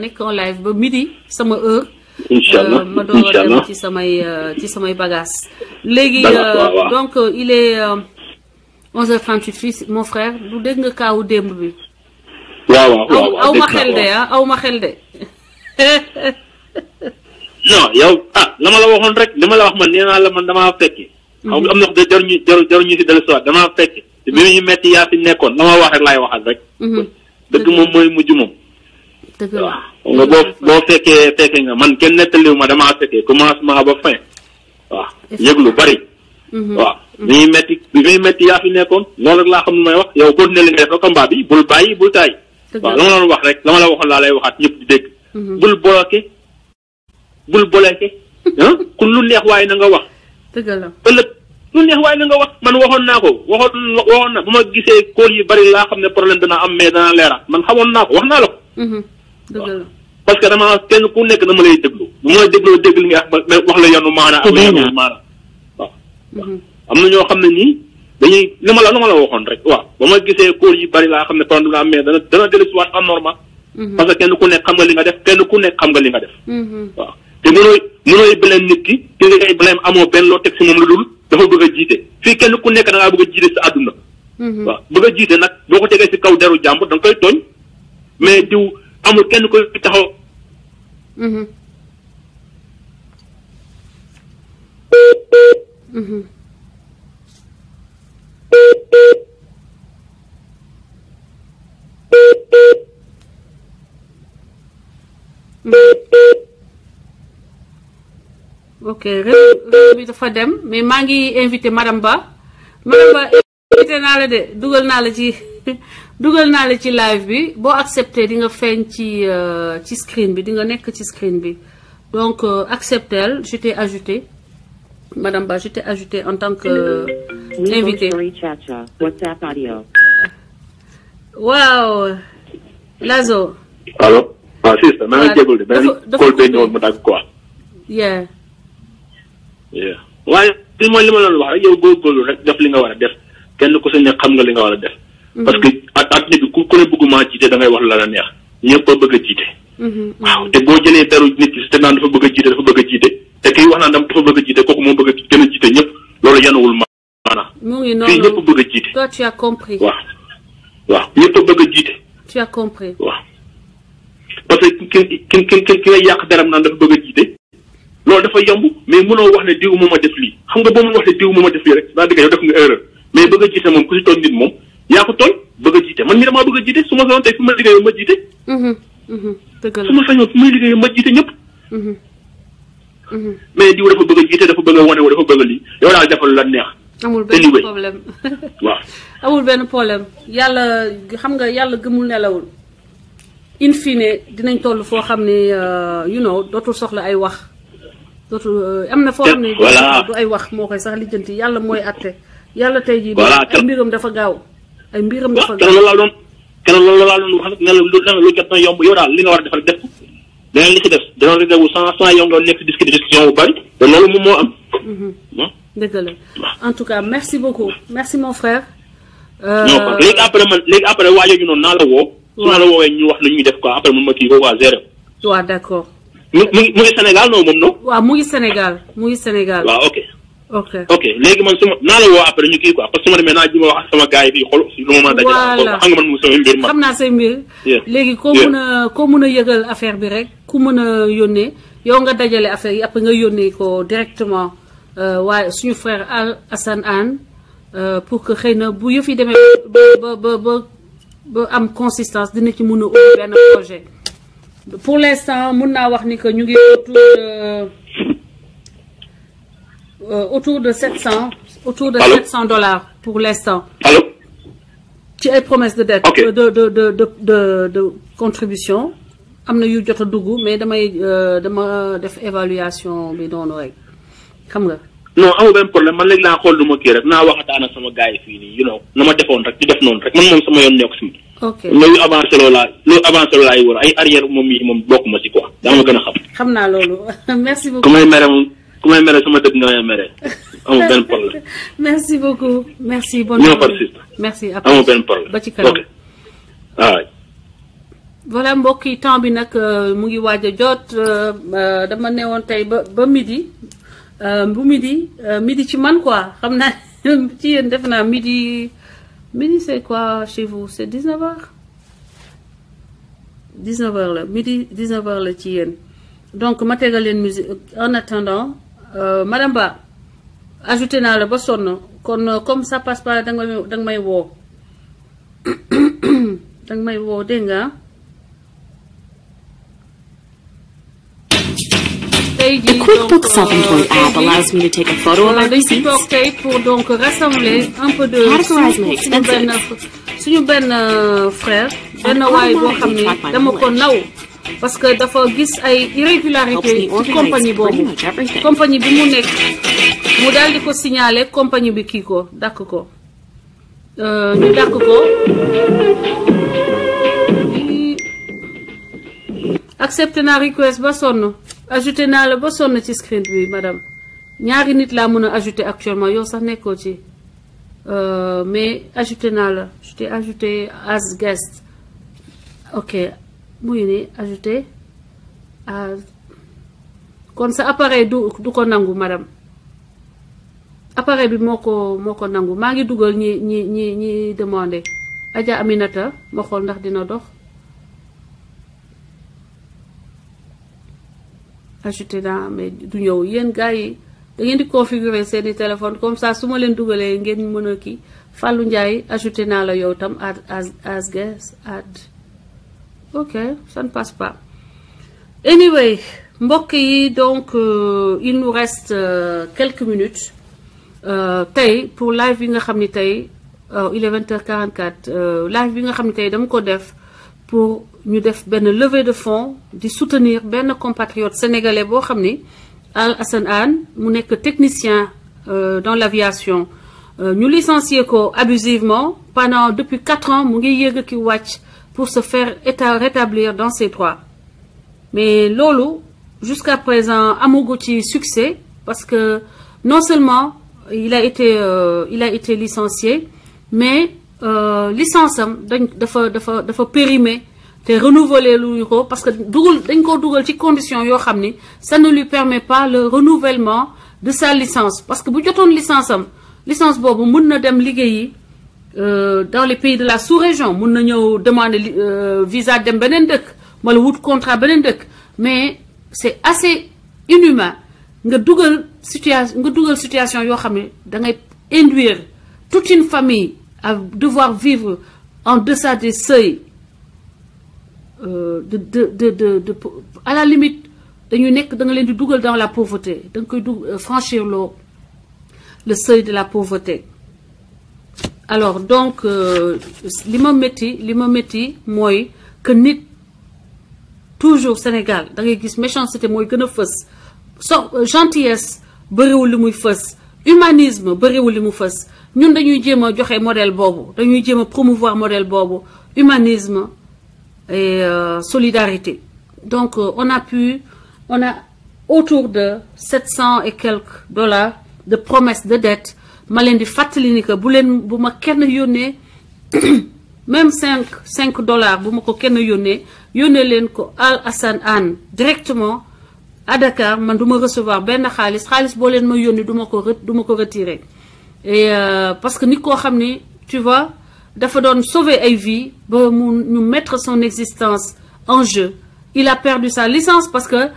[SPEAKER 1] nekk en live ba midi sama heure
[SPEAKER 3] inchallah
[SPEAKER 1] ma door a dem ci samay bagages léegi donc il est 11h38 fii mon frère du dégg nga kaawu démb bi
[SPEAKER 3] waaw
[SPEAKER 1] aw ma xel de
[SPEAKER 3] non yow la ma la waxoon rek li ma la wax man nee naa la man damaa fekke xam nga am na jaru ñu si dellu siwaat damaa fekke te bi ñu metti yaa fi nekkoon la ma wax rek laay waxal rek dëgg moom mooy mujj moom waaw nga boo fekkee nga man kenn nettaliwu ma damaa fekkee commencement ba fin waaw yëg lu bari waaw bi muy metti yaa fi nekkoon loolu rek laa xam lu may wax yow continuer li nga def combat bi bul bàyyi bul taay waaw la ma doon wax rek la ma la waxoon laa lay waxaat ñëpp di dégg bul bloqué ku lu neex waaye na nga wax
[SPEAKER 1] dëgg la
[SPEAKER 3] ëllëg lu neex waaye na nga wax man waxoon naa ko waxoon na bu ma gisee kóol yi bari laa xam ne problème dana am mais dana leeraat man xamoon naa ko wax naa la ko
[SPEAKER 1] dëgg la
[SPEAKER 3] parce que dama kenn ku nekk dama lay déglu bu ma dégloo dégg li nga wax la yanu maana am yanu maana waaw am na ñoo xam ne nii dañuy li ma la waxoon rek waaw ba ma gisee kóol yi bari laa xam ne problème dana am mais dana dellusiwaat en normal parce que kenn ku nekk xam nga li nga def kenn ku nekk xam nga li nga def waaw te mënooy blame nit ki ngay blame amoo benn loo teg si moom lu dul dafa bëgg a jiite fii kenn ku nekk da ngaa bëgg a jiite sa àdduna waaw bëgg a jiite nag boo ko tegee si kaw deru jàmbur da nga koy tooñ mais diw amul kenn koy taxaw
[SPEAKER 1] ok réseau bi dafa dem mais maa ngi invité madame Ba invité naa la de dugal naa la ci live bi boo accepté di nga feeñ ci screen bi di nga nekk ci screen bi donc acceptel je t'ai ajouté madame Ba je t'ai ajouté en tant que invité waaw Lazo.
[SPEAKER 3] allo. ah sister maa ngi jégalu de beneen call bee ñëwoon mu dagg quoi.
[SPEAKER 1] yeah.
[SPEAKER 3] waaye li ma doon wax rek yow góorgóorlu rek def li nga war a def kenn ku si ne xam nga li nga war a def. parce que at nit bi ku ne bëgguma jiite da ngay wax la neex ñëpp a bëgg a jiite. waaw te boo jëlee beru nit ki te naan dafa bëgg a jiite dafa bëgg a jiite te kii wax naan dafa bëgg a jiite kooku moo bëgg a gën a jiite ñëpp loolu yanuwul maanaam.
[SPEAKER 1] mu ngi noonu
[SPEAKER 3] fii ñëpp a bëgg a jiite.
[SPEAKER 1] toi tu as compris.
[SPEAKER 3] waaw ñëpp a bëgg a jiite.
[SPEAKER 1] tu as compris.
[SPEAKER 3] waaw parce que ki nga yàq deram naan dafa bëgg a jiite loolu dafa yomb mais mënoo wax ne diw moo ma def lii xam nga boo mun wax ne diw moo ma def lii rek c'est-à-dire que yow def nga erreur mais bëgg a jiite moom ku si tooñ nit moom yaa ko tooñ bëgg a jiite man mii damaa bëgg a jiite su ma sañoon tey fu ma liggéeyoo ma jiite.
[SPEAKER 1] dëgg la
[SPEAKER 3] su ma sañoon fu may liggéeyoo ma jiite ñëpp. mais diw dafa bëgg a jiite dafa bëgg a wane dafa bëgg a lii yow daal defal la neex.
[SPEAKER 1] amul benn problème
[SPEAKER 3] waaw.
[SPEAKER 1] amul benn problème yàlla xam nga yàlla gëmul nelawul in fine dinañ toll foo xam ne dootul soxla ay wax dootul am na foo xam ne du ay wax moo koy sax lijjanti yàlla mooy atte yàlla tey jii ay mbiram dafa gaaw ay mbiram dafa gaaw
[SPEAKER 3] keneen loolu laa doon wax nag ne la lu jot na yomb yow daal li nga war a defal def leneen li ci def dana réglé wu sans yow nga nekk discussion bu bari te loolu moom moo am.
[SPEAKER 1] dëgg la en tout cas merci beaucoup merci mon frère.
[SPEAKER 3] non léegi après waajooju noonu naa la woo. su ma la woowee ñu wax lu ñuy def quoi après mun ma kii ko waa zéro.
[SPEAKER 1] waaw d'accord.
[SPEAKER 3] mu ngi Sénégal non moom non.
[SPEAKER 1] waaw mu ngi Sénégal.
[SPEAKER 3] waaw
[SPEAKER 1] ok
[SPEAKER 3] léegi man naa la woo après ñu kii quoi parce que su ma demee naa ji ma wax ak sama gars yi fii xool si lu ma mën a dajale. xam nga man moom sama mbir ma.
[SPEAKER 1] xam naa say mbir. léegi koo mën a yëgal affaire bi rek ku mën a yónnee yow nga dajale affaire yi après nga yónnee ko directement waaye suñu frère Assane Hann pour que xëy na bu yëf yi demee ba am consistance dina ci mën a ubbi benn projet pour l'instant mën naa wax ni que ñu ngi autour de 700 $700 pour l'instant.
[SPEAKER 3] Allô?
[SPEAKER 1] ci ay promesses de dette.
[SPEAKER 3] Okay.
[SPEAKER 1] de contribution am na yu jot a dugg mais dama def évaluation bi noonu rek xam nga.
[SPEAKER 3] non amul benn problème man léegi laa xool lu ma kii rek naa waxataan ak sama gars yi fii nii na ma defoon rek di def noonu rek man moom sama yoon nekk si.
[SPEAKER 1] ok
[SPEAKER 3] loolu avancé loolu laay wër ay arrière moom bokk ma si quoi daa ma gën a xam.
[SPEAKER 1] xam naa loolu merci beaucoup.
[SPEAKER 3] ku may mere sama dëgg nga may mere amul benn problème.
[SPEAKER 1] merci beaucoup merci. bonne
[SPEAKER 3] journée
[SPEAKER 1] merci
[SPEAKER 3] amul benn problème
[SPEAKER 1] ba ci kanam.
[SPEAKER 3] ok waaw.
[SPEAKER 1] voilà mbokk yi temps bi nag mu ngi waaj a jot dama newoon tey ba midi. bu midi ci man quoi xam naa ci yéen def naa midi c'est quoi chez vous c'est 19h 19h la midi 19h la ci yéen donc ma tegal leen musique en attendant madame Ba ajouté naa la ba sonn kon comme ça passe pas danga may woo danga may woo dégg nga.
[SPEAKER 5] The QuickBooks Self-Employed app allows me to take a photo of my receipts,
[SPEAKER 1] pour donc rassembler un peu de
[SPEAKER 5] categorize my expenses,
[SPEAKER 1] suñu benn frère benn waay boo xam ne dama ko naw parce que dafa gis ay irrégularité ci compagnie boobu compagnie bi mu nekk mu daal di ko signaler compagnie bi kii ko dàkk ko ñu dàkk ko accepté naa request ba sonn ajouté naa la ba sonn ci screen bi madame ñaari nit laa mën a ajouté actuellement yow sax nekkoo ci mais ajouté naa la je t'ai ajouté as guest ok muy ni ajouté as kon sa appareil du ko nangu madame appareil bi moo ko nangu maa ngi dugal ñi demandé Adja Aminata ma xool ndax dina dox ajouté naa mais du ñëw yéen gars yi da ngeen di configurer seeni téléphone comme ça su ma leen dugalee ngeen mën a kii Fallou Ndiaye ajouté naa la yow tam as guest add ok ça ne passe pas anyway mbokk yi donc il nous reste quelques minutes tey pour live bi nga xam ni tey il est 20h44 live bi nga xam ni tey dama ko def pour ñu def benn levée de fonds di soutenir benn compatriote sénégalais boo xam ni Assane Hann mu nekk technicien dans l'aviation ñu licencier ko abusivement depuis 4 ans mu ngi yëg ki wàcc pour se faire rétablir dans ses droits mais loolu jusqu'à présent amagu ci succès parce que non seulement il a été licencié mais licence am dafa périmé te renouveler luñu ko parce que dañ ko dugal ci condition yoo xam ni ça ne lui permet pas le renouvellement de sa licence parce que bu jotoon licence boobu mën na dem liggéeyi dans les pays de la sous-région mën na ñëw demander visa dem beneen dëkk wala wut contrat beneen dëkk mais c'est assez inhumain nga dugal situation yoo xam ne da ngay induire toute une famille à devoir vivre en deçà des seuils à la limite dañuy nekk da nga leen di dugal dans la pauvreté da nga koy franchir le seuil de la pauvreté alors donc li ma métti mooy que nit toujours Sénégal da ngay gis méchanceté mooy gën a fës gentillesse bëriwul li muy fës humanisme bëriwul li mu fës ñun dañuy jéem a joxe modèle boobu dañuy jéem a promouvoir modèle boobu humanisme et solidarité donc on a autour de 700 et quelques dollars de promesses de dette ma leen di fàttali ni que bu ma kenn yónnee même 5 dollars bu ma ko kenn yónnee leen ko Al Hassan Hann directement à Dakar man du ma recevoir benn xaalis boo leen ma yónnee du ma ko retirer et parce que nit koo xam ni tu vois dafa doon sauver ay vie ba ñu mettre son existence en jeu il a perdu sa licence parce que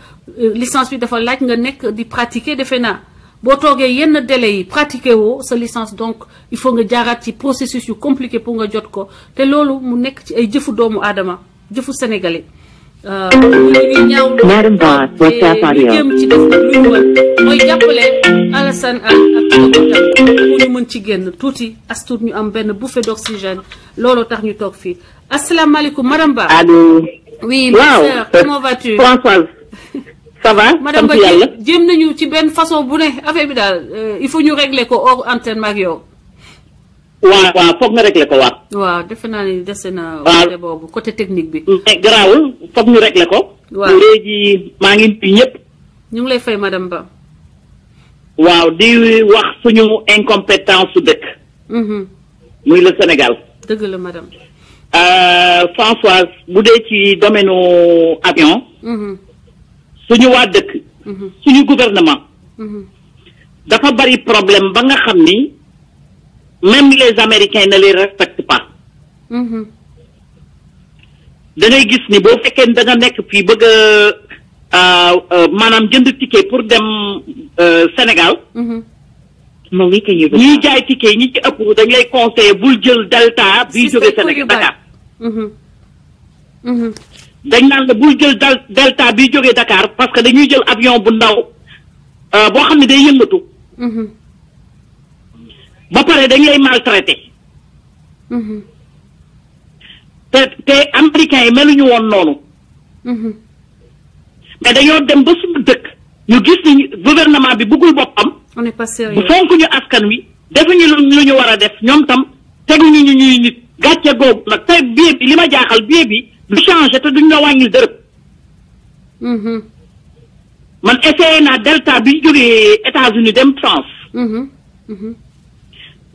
[SPEAKER 1] licence bi dafa laaj nga nekk di pratiquer defe naa boo toogee yenn délai yi pratiquer woo sa licence donc il faut nga jaaraat ci processus yu compliqué pour nga jot ko te loolu mu nekk ci ay jëfu doomu aadama jëfu sénégalais ñu ñaaw jëm ci def lu ñu mën mooy jàppale Alassane ak njabootam pour ñu mën ci génn tuuti as tuut ñu am benn bouffée d'oxygène loolu tax ñu toog fii asalaamaaleykum madame Ba.
[SPEAKER 6] allo.
[SPEAKER 1] oui ma sœur comment vas-tu.
[SPEAKER 6] Françoise. ça va.
[SPEAKER 1] madame Ba jéem nañu ci benn façon bu ne affaire bi daal il faut ñu régler ko hors antenne mag yow.
[SPEAKER 6] waaw foog nga régler ko waaw.
[SPEAKER 1] waaw defe naa ni dese na. côté boobu côté technique bi.
[SPEAKER 6] mais garaawul foog ñu régler ko.
[SPEAKER 1] waaw
[SPEAKER 6] léegi maa ngi nuyu ñëpp.
[SPEAKER 1] ñu ngi lay fay madame Ba.
[SPEAKER 6] waaw di wax suñu incompétence su dëkk. muy le Sénégal.
[SPEAKER 1] dëgg la madame.
[SPEAKER 6] Françoise bu dee ci domaine avion. suñu waa dëkk. suñu gouvernement. dafa bari problème ba nga xam ni même les Américains ne les respectent pas. da ngay gis ni boo fekkee da nga nekk fii bëgg maanaam jënd ticket pour dem Sénégal. ñiy jaay ticket ñi ci ëpp dañ lay conseiller bul jël Delta bi jógee Sénégal Dakar. dañ naan la bul jël Delta bi jógee Dakar parce que dañuy jël avion bu ndaw boo xam ne day yëngatu. ba pare dañ lay maltraité. te américains yi meluñu woon noonu. mais dañoo dem ba suñu dëkk ñu gis ni gouvernement bi bëggul boppam.
[SPEAKER 1] on n'est pas sérieux.
[SPEAKER 6] bu fonk ñu askan wi defuñu lu ñu war a def ñoom tam teguñu ñu ñuy nit gàcce googu nag tey billet bi li ma jaaxal billet bi du changé te duñ la wàññil dërëb. man essayé naa Delta bi jógee États-Unis dem France.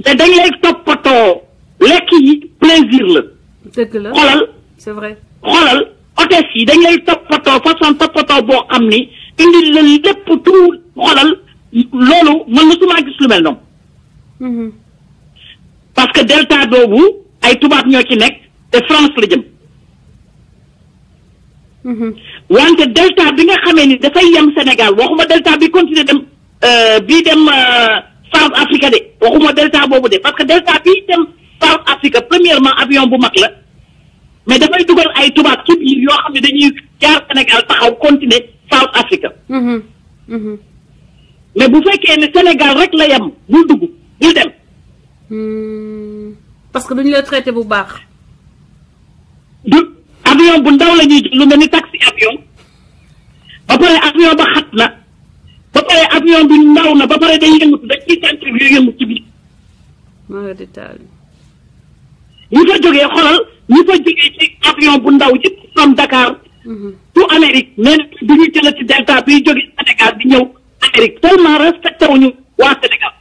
[SPEAKER 6] te dañ lay toppatoo lekk yi plaisir la.
[SPEAKER 1] dëgg la
[SPEAKER 6] xoolal
[SPEAKER 1] c'est vrai.
[SPEAKER 6] xoolal hôtesse yi dañ lay toppatoo façon toppatoo boo xam ni indi la lépp tout xoolal loolu man mosuma gis lu mel noonu. parce que Delta boobu ay tubaab ñoo ci nekk te France la jëm. wante Delta bi nga xamee ni dafay yem Sénégal waxuma Delta bi continuer dem bii dem South Africa de waxuma Delta boobu de parce que Delta bii dem South Africa premièrement avion bu mag la mais dafay dugal ay tubaab ci biir yoo xam ne dañuy jaar Sénégal taxaw continuer South Africa. mais bu fekkee ne Sénégal rek la yem bul dugg bul dem.
[SPEAKER 1] parce que duñu la traité bu baax.
[SPEAKER 6] du avion bu ndaw la ñuy lu mel ni taxi avion ba pare avion ba xat na ba pare avion bi ndaw na ba pare day yëngatu dañ ciy sentir yu yëngu ci biir.
[SPEAKER 1] maa di taal.
[SPEAKER 6] ñu fa jógee xoolal ñu fa jógee ci avion bu ndaw ci from Dakar. to Amérique mais du ñu jëlee ci Delta bi jógee Sénégal di ñëw Amérique tellement respecté wuñu waa Sénégal.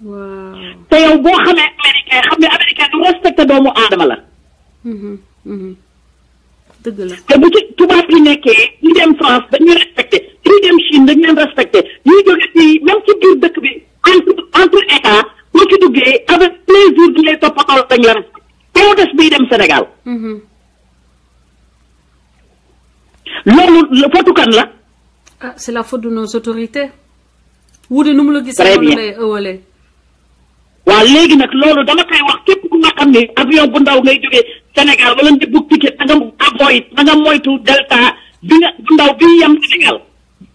[SPEAKER 1] waaw
[SPEAKER 6] te yow boo xamee américain xam ne américain du respecté doomu aadama la.
[SPEAKER 1] dëgg la
[SPEAKER 6] te bu ci tubaab yi nekkee ñu dem France dañuy respecté ñu dem Chine dañu leen respecté ñuy jóge ci même ci biir dëkk bi entre état boo ci duggee avec plaisir du lay toppatoo dañ la respecté te mu des biy dem Sénégal. loolu la fotu kan la.
[SPEAKER 1] ah c'est la faute de nos autorités. wuute nu mu la gisee.
[SPEAKER 6] très bien
[SPEAKER 1] lay ëwalee.
[SPEAKER 6] waaw léegi nag loolu dama koy wax képp ku nga xam ne avion bu ndaw ngay jógee Sénégal wala nga bugg ticket na nga avoid na nga moytu Delta bi nga bu ndaw bi yem Sénégal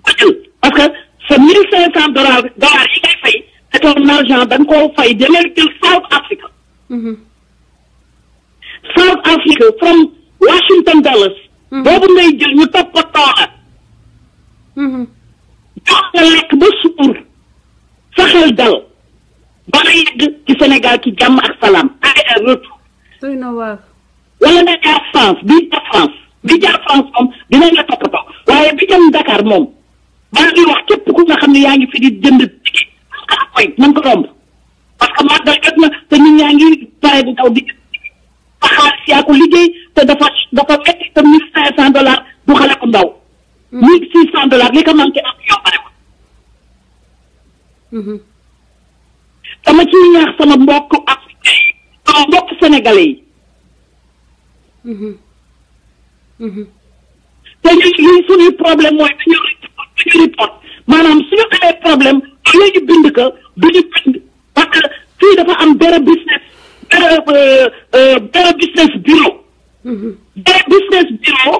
[SPEAKER 6] ko jël parce que sa $1,500 yi ngay fay c'est ton argent da nga koo fay demee jël South Africa. South Africa from Washington Dallas. boobu ngay jël ñu toppatoo la. jox nga lekk ba suur sa xel dal. ba nga yegg ci Sénégal ci jàmm ak salaam ay retour.
[SPEAKER 1] doy na waar.
[SPEAKER 6] wala nga jaar France bi jaar France moom dinañ la toppatoo waaye bi jëm Dakar moom maa ngi wax képp ku nga xam ne yaa ngi fi di jënd ticket parce que koy nañ ko romb parce que màggal jot na te nit ñaa ngi pare bu daw di fa xaalis yaa ko liggéey te dafa metti te $1,500 du xale ku ndaw. $1,600 li ko manqué ak yow pare ko. dama ciy ñaax sama mbokk africain yi sama mbokk sénégalais yi. te ñun suñuy problème mooy dañu report maanaam suñu amee problème léegi bind ko duñu bind parce que fii dafa am dara business bureau. dara business bureau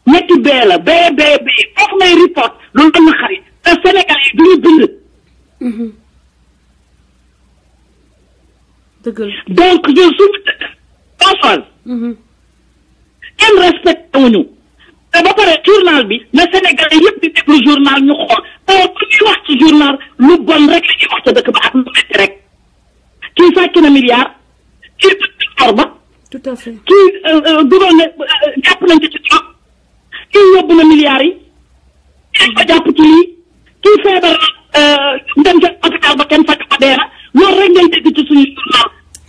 [SPEAKER 6] ñetti bee la bee foofu ngay report loolu am na xarit te sénégalais yi duñu bind. donc ñun suñu Françoise kenn respecté wuñu te ba pare journal bi na Sénégalais yëpp di déglu journal ñu xool te ku ñuy wax ci journal lu bon rek la ñuy wax ca dëkk ba ak lu metti rek kii sàcc na milliard kii or ba
[SPEAKER 1] tout à fait
[SPEAKER 6] kii dugal na jàpp nañ ci trop kii yóbbu na milliards yi kii ko jàpp ci lii kii feebar dem ca hôpital ba kenn faj ko dee na loolu rek ngay dégg ci suñu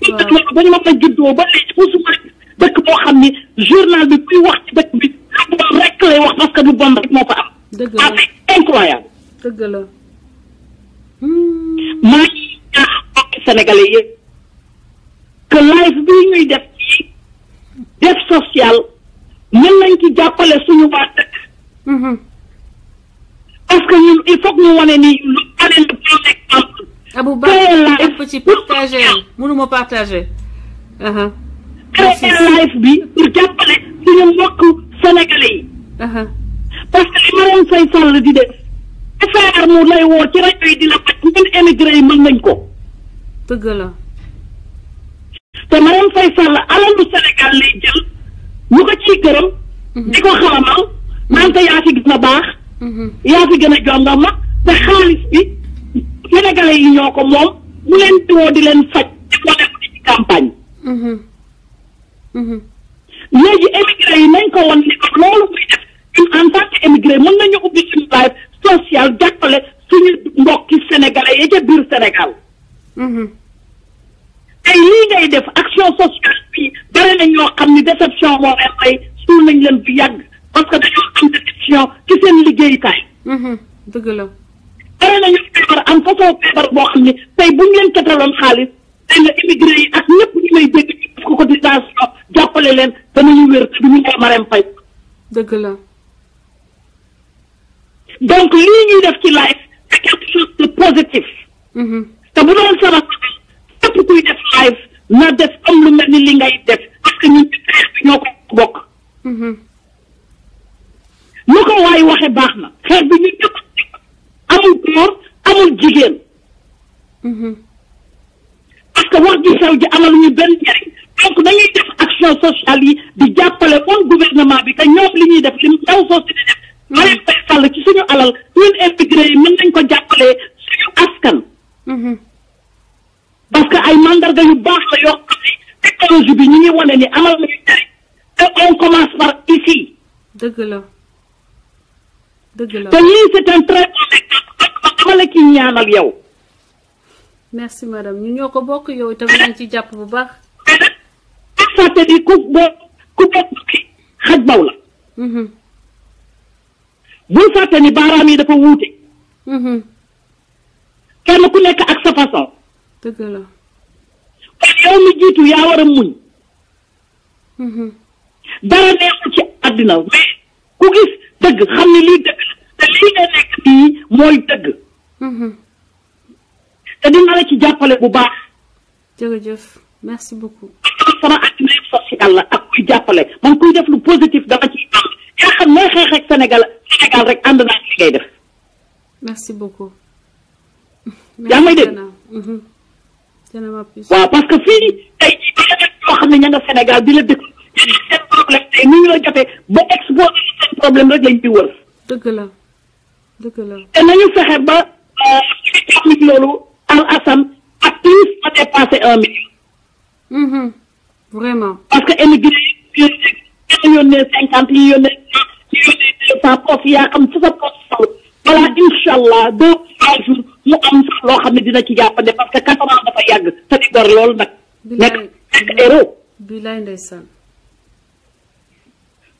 [SPEAKER 6] journal ba ñu ma fa juddoo ba léegi mosuma dëkk boo xam ni journal bi kuy wax ci dëkk bi lu bon rek lay wax parce que lu bon rek moo fa am.
[SPEAKER 1] dëgg la
[SPEAKER 6] c'est incroyable.
[SPEAKER 1] dëgg la.
[SPEAKER 6] maa ngi ñaax mbokki sénégalais yëpp que live bii ñuy def ci def social mën nañ ci jàppale suñu waa dëkk. parce que ñun il faut que ñu wane ni lu wane le bon exemple.
[SPEAKER 1] Aboubacar ci partager mënuma partager.
[SPEAKER 6] créer live bi pour jàppale suñu mbokk sénégalais yi. parce que li Marième Faye Sall di def affaire mu lay woo ci rajo yi di la faj ñun émigré yi mën nañ ko.
[SPEAKER 1] dëgg la.
[SPEAKER 6] te Marième Faye Sall alalu Sénégal lay jël ñu ko ciy gërëm. di ko xalamal nante yaa fi gën a baax. yaa fi gën a jongama te xaalis bi sénégalais yi ñoo ko moom mu leen di woo di leen faj di ko def ci campagne. léegi émigré yi nañ ko woon ni ko loolu muy def ñun en tant que émigré mën nañu ubbi suñu live social jàppale suñu mbokki sénégalais yi ca biir Sénégal. tey lii ngay def action sociale bi bare na ñoo xam ni déception moo leen may suul nañ leen fi yàgg parce que dañoo am déception ci seen liggéeyukaay.
[SPEAKER 1] dëgg la.
[SPEAKER 6] bare nañu feebar am façon feebar boo xam ne tey bu ñu leen ketaloon xaalis tey nga immigré yi ak ñëpp ñu may dégg ñu def ko cotisation jàppale leen danañu wér te du ñu koy Marième Faye.
[SPEAKER 1] dëgg la.
[SPEAKER 6] donc lii ñuy def ci live c'est quelque chose de positif. te bu doon sama képp kuy def live na def comme lu mel ni li ngay def parce que ñun ci xeex bi ñoo ko bokk. lu ko waay waxe baax na xeex bi ñu ñëpp amul góor amul jigéen. parce que wax ji sew ji amaluñu benn njëriñ donc dañuy def action sociale yi di jàppale bon gouvernement bi te ñoom li ñuy def li ndaw soo si di def. Marième Faye Sall ci suñu alal ñun immigré yi mën nañ ko jàppalee suñu askan. parce que ay mandarga yu baax la yoo xam ne technologie bi ñu ngi wane ni amal na ñu njëriñ te on commence par ici.
[SPEAKER 1] dëgg la dëgg la.
[SPEAKER 6] te lii c'est un très bon exemple dama la ciy ñaanal yow.
[SPEAKER 1] merci madame ñu ñoo ko bokk yow itam nañ ci jàpp bu baax.
[SPEAKER 6] mais nag bu fàtte ni ku bokk ki xaj baw la. bul fàtte ni baaraam yi dafa wuute. kenn ku nekk ak sa façon.
[SPEAKER 1] dëgg la.
[SPEAKER 6] kon yow mi jiitu yaa war a muñ. dara neexul ci àddina mais ku gis dëgg xam ni lii dëgg la te lii nga nekk nii mooy dëgg. te dina la ci jàppale bu baax.
[SPEAKER 1] jërëjëf merci beaucoup.
[SPEAKER 6] sama àddina yëpp social la ak kuy jàppale man kuy def lu positif dama ciy am yaa xam nooy xeex ak Sénégal rek ànd naa ci li ngay def.
[SPEAKER 1] merci beaucoup.
[SPEAKER 6] yaa may dégg. waaw parce que fii tey jii ba nga ñoo xam ne ña nga Sénégal di la dëkk seen problème tey ni ñu la jotee ba exposé seen problème rek lañ ci wër.
[SPEAKER 1] dëgg la dëgg la.
[SPEAKER 6] te nañu fexe ba suñu loolu Al Hassan ak plus ma dépassé 1 million.
[SPEAKER 1] vraiment.
[SPEAKER 6] parce que émigré yi yónnee 50 yi yónnee 200 poches yaa xam ci sa poche sax voilà incha allah 2 3 jours mu am sax loo xam ne dina ci jàppande parce que 4 ans dafa yàgg te di gor loolu nag. nekk héros.
[SPEAKER 1] bilaay ndeysaan.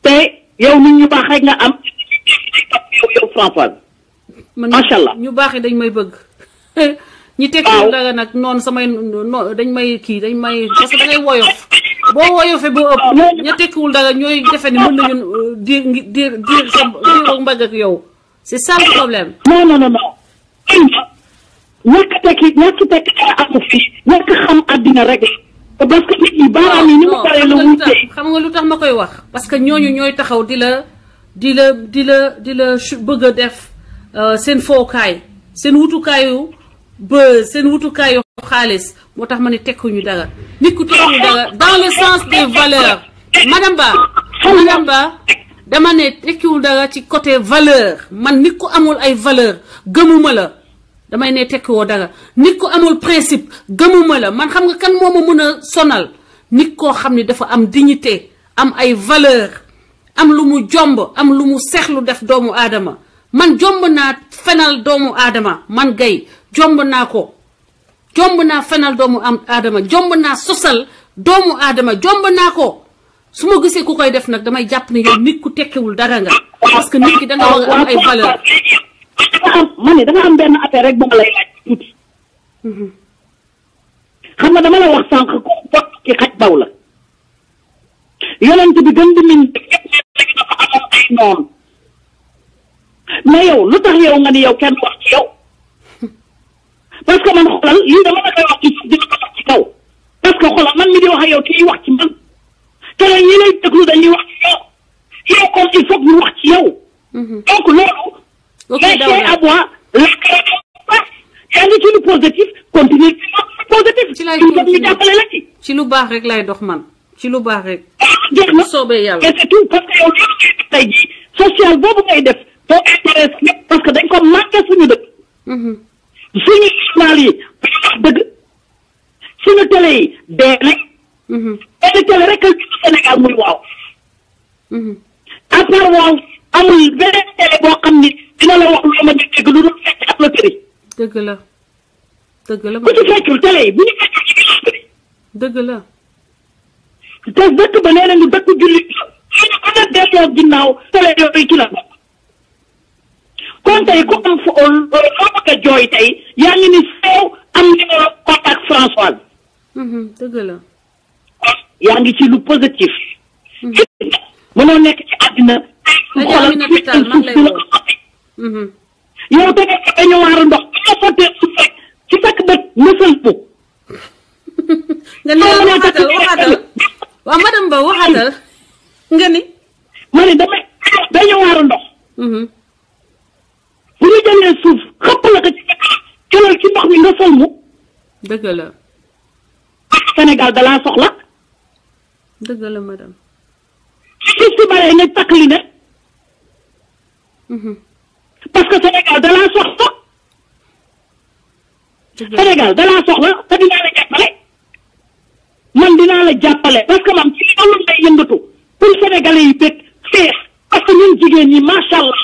[SPEAKER 6] te yow nit ñu baax rek nga am yow Françoise. macha allah
[SPEAKER 1] ñu baax yi dañ may bëgg. ñi tekkiwul dara nag noonu samay dañ may kii dañ may parce que da ngay woyof boo woyofee ba ëpp ña tekkiwul dara ñooy defe ni mën nañu diir sa diir mbagg ak yow c'est ça le problème.
[SPEAKER 6] non non non non. ñàkk tekki dara amu fi ñàkk xam àddina rek parce que nit ñi baaraam yi ni mu paree la wutee.
[SPEAKER 1] xam nga lu tax ma koy wax parce que ñooñu ñooy taxaw di la bëgg a def seen fookaay seen wutukaayu seen wutukaayu xaalis moo tax ma ne tekkuñu dara nit ku tekkuñu dara dans le sens des valeurs madame Ba dama ne tekkiwul dara ci côté valeur man nit ku amul ay valeur gëmuma la damay ne tekkiwoo dara nit ku amul principe gëmuma la man xam nga kan moo ma mën a sonal nit koo xam ne dafa am dignité am ay valeur am lu mu jomb am lu mu seexlu def doomu aadama man jomb naa fenal doomu aadama man Gaye jomb naa ko jomb naa fenal doomu aadama jomb naa sosal doomu aadama jomb naa ko su ma gisee ku koy def nag damay jàpp ne yow nit ku tekkiwul dara nga parce que nit ki da nga war a am ay valeur
[SPEAKER 6] da nga am benn affaire rek ba ma lay laaj tuuti xam nga dama la wax sànq ku bot ci xaj baw la yonent bi gën di min léegi dafa amoon ay noonu mais yow lu tax yow nga ni yow kenn wax ci yow parce que man xoolal lii dama la koy wax ci suuf dina ko wax ci kaw parce que xoolal man mi di wax ak yow kii wax ci man te ñi lay déglu dañuy wax ci yow yow kon il faut que ñu wax ci yow. donc loolu. mais c'est à moi yaa ngi ci lu positif continuer ci lu positif.
[SPEAKER 1] ci lay
[SPEAKER 6] ñu jàppale la ci.
[SPEAKER 1] ci lu baax rek lay dox man ci lu baax rek.
[SPEAKER 6] jeex na
[SPEAKER 1] soobee yàlla.
[SPEAKER 6] et c'est tout parce que yow loolu ngay def tey jii social boobu ngay def boo intéresse ñëpp parce que dañ ko manqué suñu dëkk. suñu journal yi dañu wax dëgg suñu télé yi dee nañ. benn télé rek a gis Sénégal muy waaw. à part waaw amul beneen télé boo xam ni dina la wax loo ma ñu dégg lu dul fecc ak loterie.
[SPEAKER 1] dëgg la dëgg la.
[SPEAKER 6] ku ci feccul télé yi bu ñu feccul ci biir loterie.
[SPEAKER 1] dëgg la.
[SPEAKER 6] te dëkk ba nee nañu dëkk jullit la suñu gën a delloo ginnaaw télé yooyu ci la bokk. kon tey ku am foo bëgg a jooy tey yaa ngi ni sew am numéro contact Françoise.
[SPEAKER 1] dëgg la.
[SPEAKER 6] yaa ngi ci lu positif. mënoo nekk ci àddina.
[SPEAKER 1] xoolal suuf si la ko sotti.
[SPEAKER 6] yow da nga ko dañu waaru ndox bu nga sottee suuf rek ci sakk bët mësal bu.
[SPEAKER 1] nga ne waxaatal waaw madame Ba waxaatal nga ni.
[SPEAKER 6] ma ne dañu waaru ndox. bu ñu jëlee suuf xëpp la ko ci sa kanam jëlal ci ndox mi nga sol mu.
[SPEAKER 1] dëgg la.
[SPEAKER 6] Sénégal da laa soxla.
[SPEAKER 1] dëgg la madame.
[SPEAKER 6] ci suuf si bare nga takk li ne. parce que Sénégal da laa soxla. Sénégal da laa soxla te dinaa la la jàppale parce que man ci loolu lay yëngatu pour sénégalais yi bëgg feex parce que ñun jigéen ñi macha allah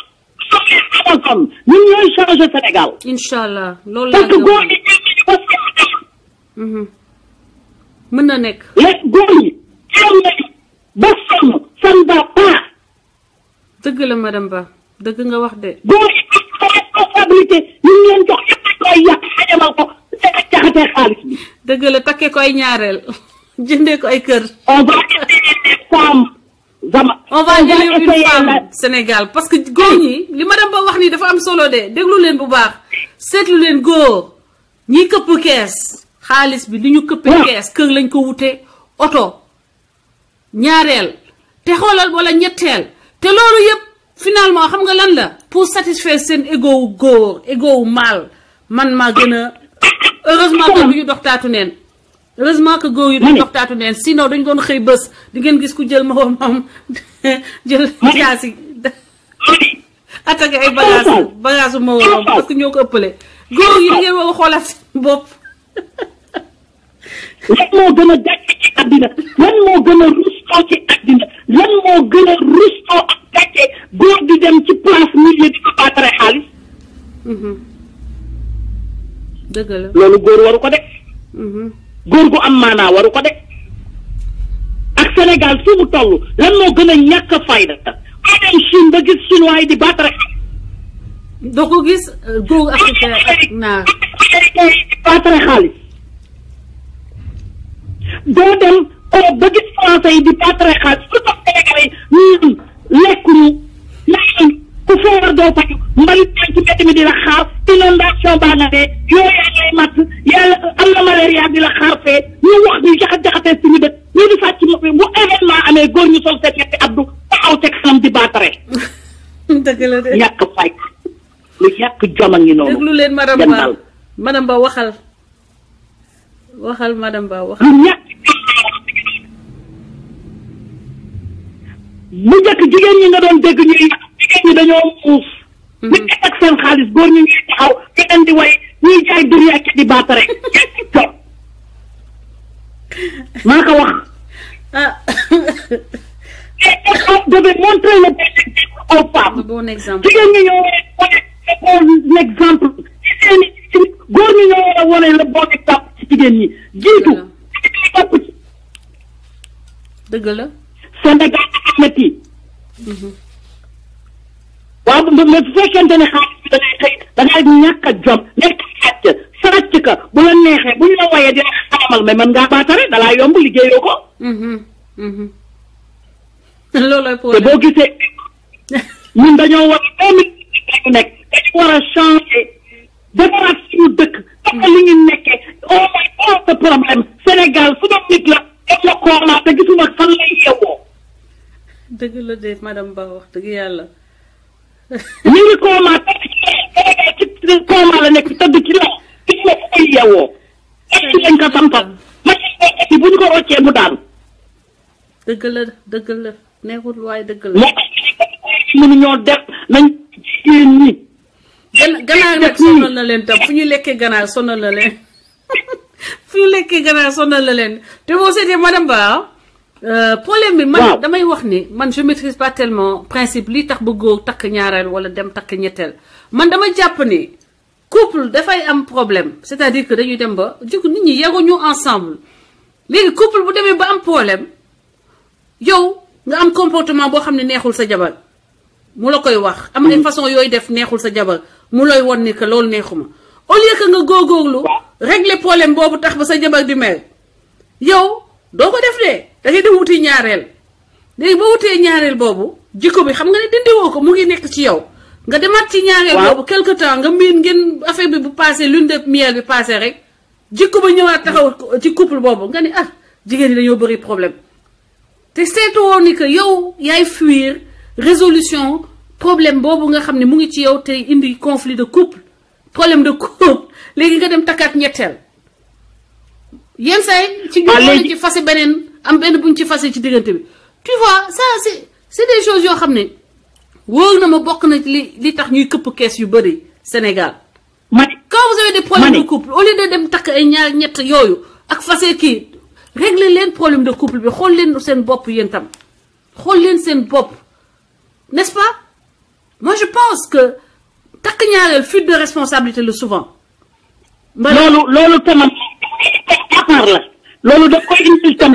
[SPEAKER 6] comme les Amazon ñun ñooy changer Sénégal.
[SPEAKER 1] incha allah loolu
[SPEAKER 6] parce que góor ñi
[SPEAKER 1] mën na nekk.
[SPEAKER 6] léegi góor ñi am nañu ba sonn ça ne va pas.
[SPEAKER 1] dëgg la madame Ba dëgg nga wax de.
[SPEAKER 6] góor yi responsabilité ñu ngi leen jox yëpp dañ koy yàq xajamal ko te ak jaxatee xaalis bi.
[SPEAKER 1] dëgg la takkee ko ay ñaareel jëndee ko ay kër.
[SPEAKER 6] on va essayer des femmes.
[SPEAKER 1] on va jëlee une femme Sénégal parce que góor ñi li madame Ba wax nii dafa am solo de déglu leen bu baax seetlu leen góor ñi këpp kees xaalis bi li ñu këppee kees kër lañ ko wute oto ñaareel te xoolal wala ñetteel te loolu yëpp finalement xam nga lan la pour satisfaire seen ego wu góor ego wu maal man maa gën a heureusement que du ñu dox taatu neen heureusement que góor yi duñ dox taatu neen sinon dañ doon xëy bés di ngeen gis ku jël moom jël jaasi attaqué ay bagage moom parce que ñoo ko ëppale góor yi di ngeen war a xoolaat seen bopp
[SPEAKER 6] lan moo gën a gàcce ci àddina lan moo gën a rustoo ci àddina lan moo gën a rustoo ak gàcce góor di dem ci place milieu di ko baatare xaalis
[SPEAKER 1] dëgg la
[SPEAKER 6] loolu góor waru ko def góor gu am maanaa waru ko def ak Sénégal fi mu toll lan moo gën a ñàkk fayda boo dem Chine ba gis chinois yi di baatare
[SPEAKER 1] doo ko gis góor africain ak naar
[SPEAKER 6] di baatare xaalis doo dem Europe ba gis français yi di baatare xaalis lu tax Sénégalais yi ñun lekkuñu naanuñ ku feebar doo faju mbalit yaa ci mbedd mi di la xaar inondation baa nga dee yooyu yaa ngay matt yàlla am na malaria di la xaar fee ñu wax ñu jaxat-jaxatee suñu dëkk ñu di fàcc bu événement amee góor ñu sol seen ñetti abdu taxaw teg kanam di baatare
[SPEAKER 1] dëgg la de
[SPEAKER 6] ñàkk fay lu ñàkk joma ngi noonu
[SPEAKER 1] déglu leen madame Ba madame Ba waxal madame Ba waxal
[SPEAKER 6] lu ñàkk mu njëkk jigéen ñi nga doon dégg ñuy jigéen ñi dañoo muus ñu ak seen xaalis góor ñu ñuy taxaw keneen di way ñuy jaay duri ak di baatare jot maa ko wax devait montrer le bon exemple aux femmes
[SPEAKER 1] bon exemple
[SPEAKER 6] jigéen ñi ñoo war a wane bon exemple ci seen i góor ñi ñoo war a wane le bon exemple ci jigéen ñi jiitu topp ci
[SPEAKER 1] dëgg la
[SPEAKER 6] Sénégal dafa métti waaw mais su fekkente ne xaalis bi da ngay xëy da ngay ñàkk a jom nekk sàcc ka bu la neexee bu ñu la wayee dina xamal mais mën ngaa baatare dalaa yomb liggéeyoo ko
[SPEAKER 1] loolooy
[SPEAKER 6] te boo gisee ñun dañoo war a 2018 lañu nekk dañu war a changer defaraat suñu dëkk parce que li ñu nekkee au moins pas de problème Sénégal su doon nit la def la koormaa te gisuma fan lay yeewoo
[SPEAKER 1] dëgg la de madame Ba wax dëgg yàlla
[SPEAKER 6] ñu ngi koormaa tëdd ci Sénégal ci koormaa la nekk tëdd ci la gisuma fu koy yeewoo ci lañ ko sampal machine bi bu ñu ko roccee mu daan
[SPEAKER 1] dëgg la neexul waaye dëgg la
[SPEAKER 6] moo tax mënuñoo def nañ jigéen ñi
[SPEAKER 1] ganaar nag sonal na leen tam fu ñu lekkee ganaar sonal na leen fu ñu lekkee ganaar sonal na leen te boo seetee madame Ba problème bi man damay wax ni man je maîtrise pas tellement principe li tax ba góor takk ñaareel wala dem takk ñetteel man dama jàpp ni couple dafay am problème c'est-à-dire que dañuy dem ba jikko nit ñi yaruñu ensemble léegi couple bu demee ba am problème yow nga am comportement boo xam ne neexul sa jabar mu la koy wax am ay façon yooyu def neexul sa jabar mu lay won ni que loolu neexuma au lieu que nga góorgóorlu régler problème boobu tax ba sa jabar di mer yow doo ko def de da ngay dem wuti ñaareel léegi boo wutee ñaareel boobu jikko bi xam nga ne dindiwoo ko mu ngi nekk ci yow nga demaat ci ñaareel boobu quelque temps nga miin ngeen affaire bi bu passé lune de miel bi passé rek jikko ba ñëwaat taxaw ci couple boobu nga ni ah jigéen ñi dañoo bëri problème te seetu woon ni que yow yaay fuir résolution problème boobu nga xam ne mu ngi ci yow tey indi conflit de couple problème de couple léegi nga dem takkaat ñetteel yenn say ci ñu ci fase beneen am benn buñ ci fase ci diggante bi tu vois ça c'est des choses yoo xam ne wóor na ma bokk na li tax ñuy këpp kees yu bëri Sénégal quand vous avez des problèmes de couple au lieu de dem takk ay ñaar ñett yooyu ak fase kii régler leen problème de couple bi xool leen seen bopp yéen tam xool leen seen bopp n'est-ce pas moi je pense que takk ñaareel fuite de responsabilité le souvent.
[SPEAKER 6] loolu tamam à part la loolu da koy indi tam.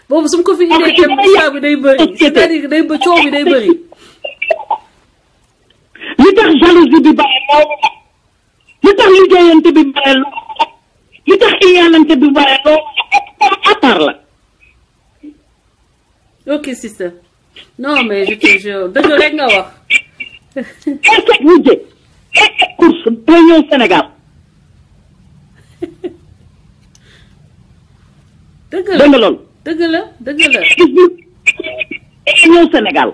[SPEAKER 1] boobu su ma ko fi indee tam saa bi day bëri c'est-à-dire day ba coow bi day bëri.
[SPEAKER 6] li tax jalousie bi bare loolu li tax liggéeyante bi bare loolu li tax iñaanante bi bare loolu à part la.
[SPEAKER 1] ok sister non mais je te jure dëgg rek nga wax.
[SPEAKER 6] est-ce que wujje course day ñëw Sénégal.
[SPEAKER 1] dëgg la
[SPEAKER 6] dégg nga loolu.
[SPEAKER 1] dëgg la dëgg la.
[SPEAKER 6] day ñëw Sénégal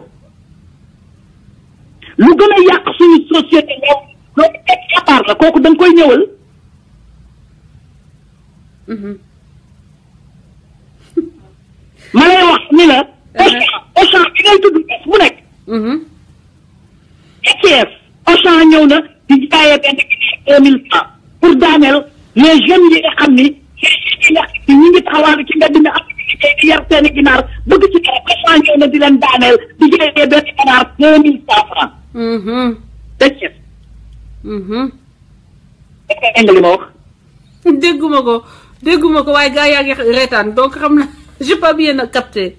[SPEAKER 6] lu gën a yàq suñu société loolu à part la kooku da nga koy ñëwal. ma lay wax ni la. Auchan bi ngay tudd bés bu nekk. ETS Auchan ñëw na di jaayee benn 2000 francs pour daaneel les jeunes yi nga xam ni ñu ngi taxawaalu ci mbedd mi am di yar seen ginaar bëgg ci dara Auchan ñëw na di leen daaneel di jaayee benn ginaar 2100 francs. ETS. dégg nga li ma wax.
[SPEAKER 1] dégguma ko waaye gars yaa ngi reetaan donc xam na j'ai pas bien capté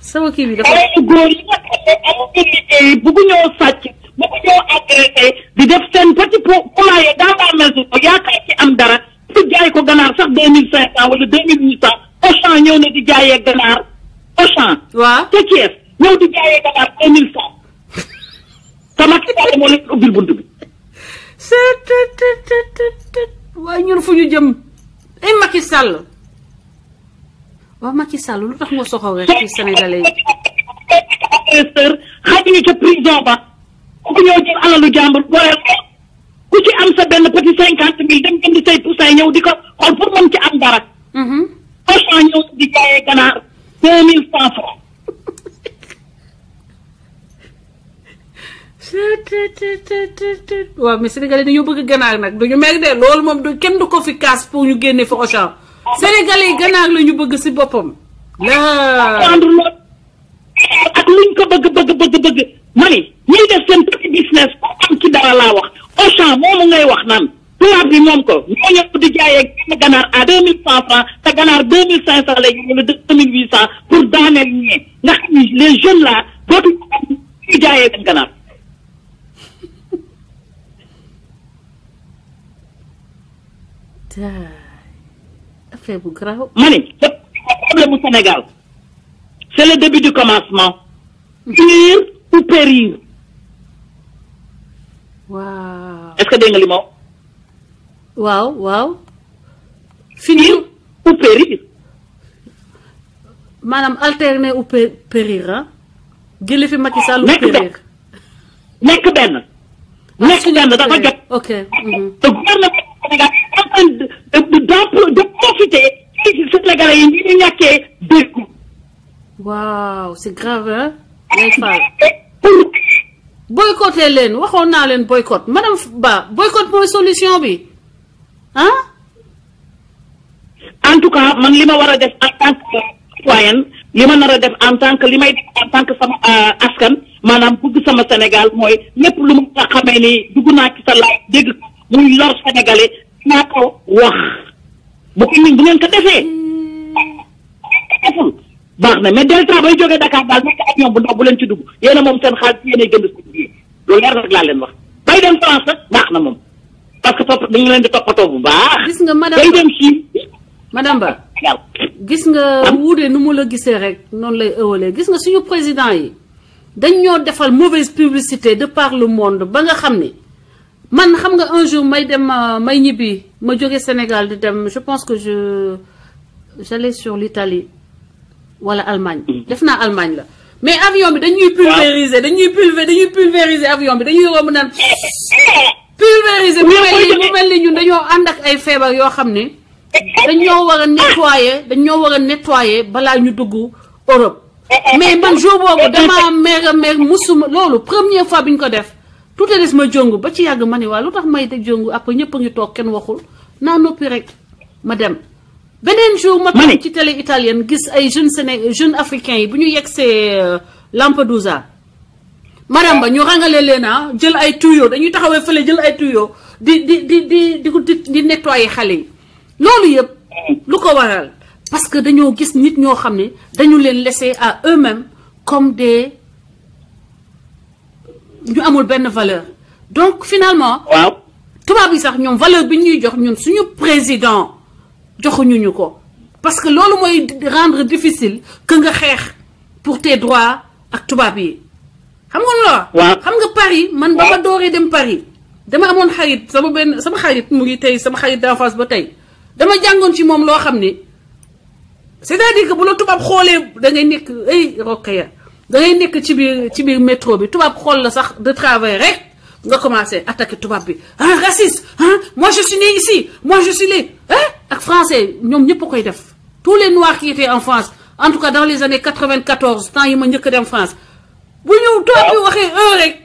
[SPEAKER 1] sama kii bi dafa.
[SPEAKER 6] góor yi nga xam ne amuñu liggéey bëgg ñoo sàcc bëgg ñoo agressé di def seen petit poulailler dans la maison yaakaar ci am dara su jaay ko ganaar sax 2500 wala 2800 Auchan ñëw na di jaayee ganaar Auchan.
[SPEAKER 1] waaw
[SPEAKER 6] te Thiès ñëw di jaayee ganaar 2100 sama kii moo leen ubbil bunt bi.
[SPEAKER 1] waaye ñun fu ñu jëm ay Macky Sall waaw Macky Sall lu tax nga soxaw rek ci Sénégalais yi.
[SPEAKER 6] agresseur xajuñu ca prison ba ku ñëw jël alalu jàmbur booleel ko ku ci am sa benn petit 50 000 dem jënd say poussin ñëw di ko xool pour mën ci am dara. Auchan ñëw di jaayee ganaar 2100 francs.
[SPEAKER 1] waaw mais Sénégalais dañoo bëgg ganaar nag duñu meg de loolu moom du kenn du ko fi kaas pour ñu génne fa Auchan Sénégalais yi ganaar la ñu bëgg si boppam.
[SPEAKER 6] prendre loolu ak luñ ko bëgg mani ñuy def seen petit business pour am ci dara laa wax Auchan moomu ngay wax naan tubaab bi moom ko ñoo ñëpp di jaayee benn ganaar à 2100 francs te ganaar 2500 lay wala 2800 pour daaneel ñee nga xam ni les jeunes là dootuñu ñu jaayee benn ganaar.
[SPEAKER 1] affaire bu grave.
[SPEAKER 6] mani le problème mu Sénégal c'est le début du commencement. fuir ou périr.
[SPEAKER 1] waaw.
[SPEAKER 6] est-ce que dégg nga li ma wax.
[SPEAKER 1] waaw. finir
[SPEAKER 6] ou périr.
[SPEAKER 1] maanaam alterner ou périr ah. jële fi Macky Sall ou périr.
[SPEAKER 6] nekk benn dafa jot.
[SPEAKER 1] ok.
[SPEAKER 6] te gouvernement Sénégal est en train de profiter ci Sénégalais yi ñu ñàkkee dégg.
[SPEAKER 1] waaw c'est grave hein. lay faal. boycotté leen waxoon naa leen boycott madame Ba boycott mooy solution bi ah.
[SPEAKER 6] en tout cas man li ma war a def en tant que citoyenne li ma nar a def en tant que li may def en tant que sama askan maanaam bëgg sama Sénégal mooy lépp lu ma nga xamee ni dugg naa ci sa laaj dégg muy lor Sénégalais naa ko wax bu ko bu ngeen ko defee deful baax na mais Delta bay jógee Dakar daal nekk avion bu ndaw bu leen ci dugg yéen a moom seen xaalis yéenay gënd si biir loolu leer rek laa leen wax bay dem France nag baax na moom parce que dañu leen di toppatoo bu baax.
[SPEAKER 1] gis nga madame
[SPEAKER 6] bay dem Chine.
[SPEAKER 1] madame Ba gis nga wuude nu mu la gisee rek noonu lay ëwalee gis nga suñu président yi dañ ñoo defal mauvaise publicité de par le monde ba nga xam ni man xam nga un jour may dem may ñibbi ma jóge Sénégal di dem je pense que j'allais sur l'Italie wala Allemagne def naa Allemagne la mais avion bi dañuy pulvériser dañuy pulvériser avion bi dañuy romb naan pulvériser mu mel ni ñun dañoo ànd ak ay feebar yoo xam ne dañoo war a nettoyer balaa ñu dugg Europe mais man jour boobu dama mer musuma loolu première fois bi ñu ko def tout est des ma jongu ba ci yàgg ma ne waa lu tax may de jongu après ñëpp a ngi toog kenn waxul naa noppi rek ma dem beneen jour ma toog ci télé italienne gis ay jeunes africains yi bu ñu yegsee Lampedusa madame ba ñu rangale leen jël ay tuyaux dañuy taxawee fële jël ay tuyaux di nettoyer xale yi loolu yëpp lu ko waral parce que dañoo gis nit ñoo xam ne dañu leen laisser à eux-mêmes comme des ñu amul benn valeur donc finalement
[SPEAKER 6] waaw
[SPEAKER 1] tubaab yi sax ñoom valeur bi ñuy jox ñun suñu président joxuñu ñu ko parce que loolu mooy rendre difficile que nga xeex pour tes droits ak tubaab yi xam nga la xam nga Paris man ba ma dooree dem Paris dama amoon xarit sama xarit mu ngi tey sama xarit d'enfance ba tey dama jàngoon ci moom loo xam ni c'est-à-dire que bu la tubaab xoolee da ngay nekk ay Rokhaya da ngay nekk ci biir métro bi tubaab xool la sax de travail rek nga commencé attaquer tubaab bi raciste moi je suis né ici moi je suis né ak français ñoom ñëpp a koy def tous les noirs qui étaient en France en tout cas dans les années 94 temps yi ma njëkk dem France bu ñu tubaab bi waxee rek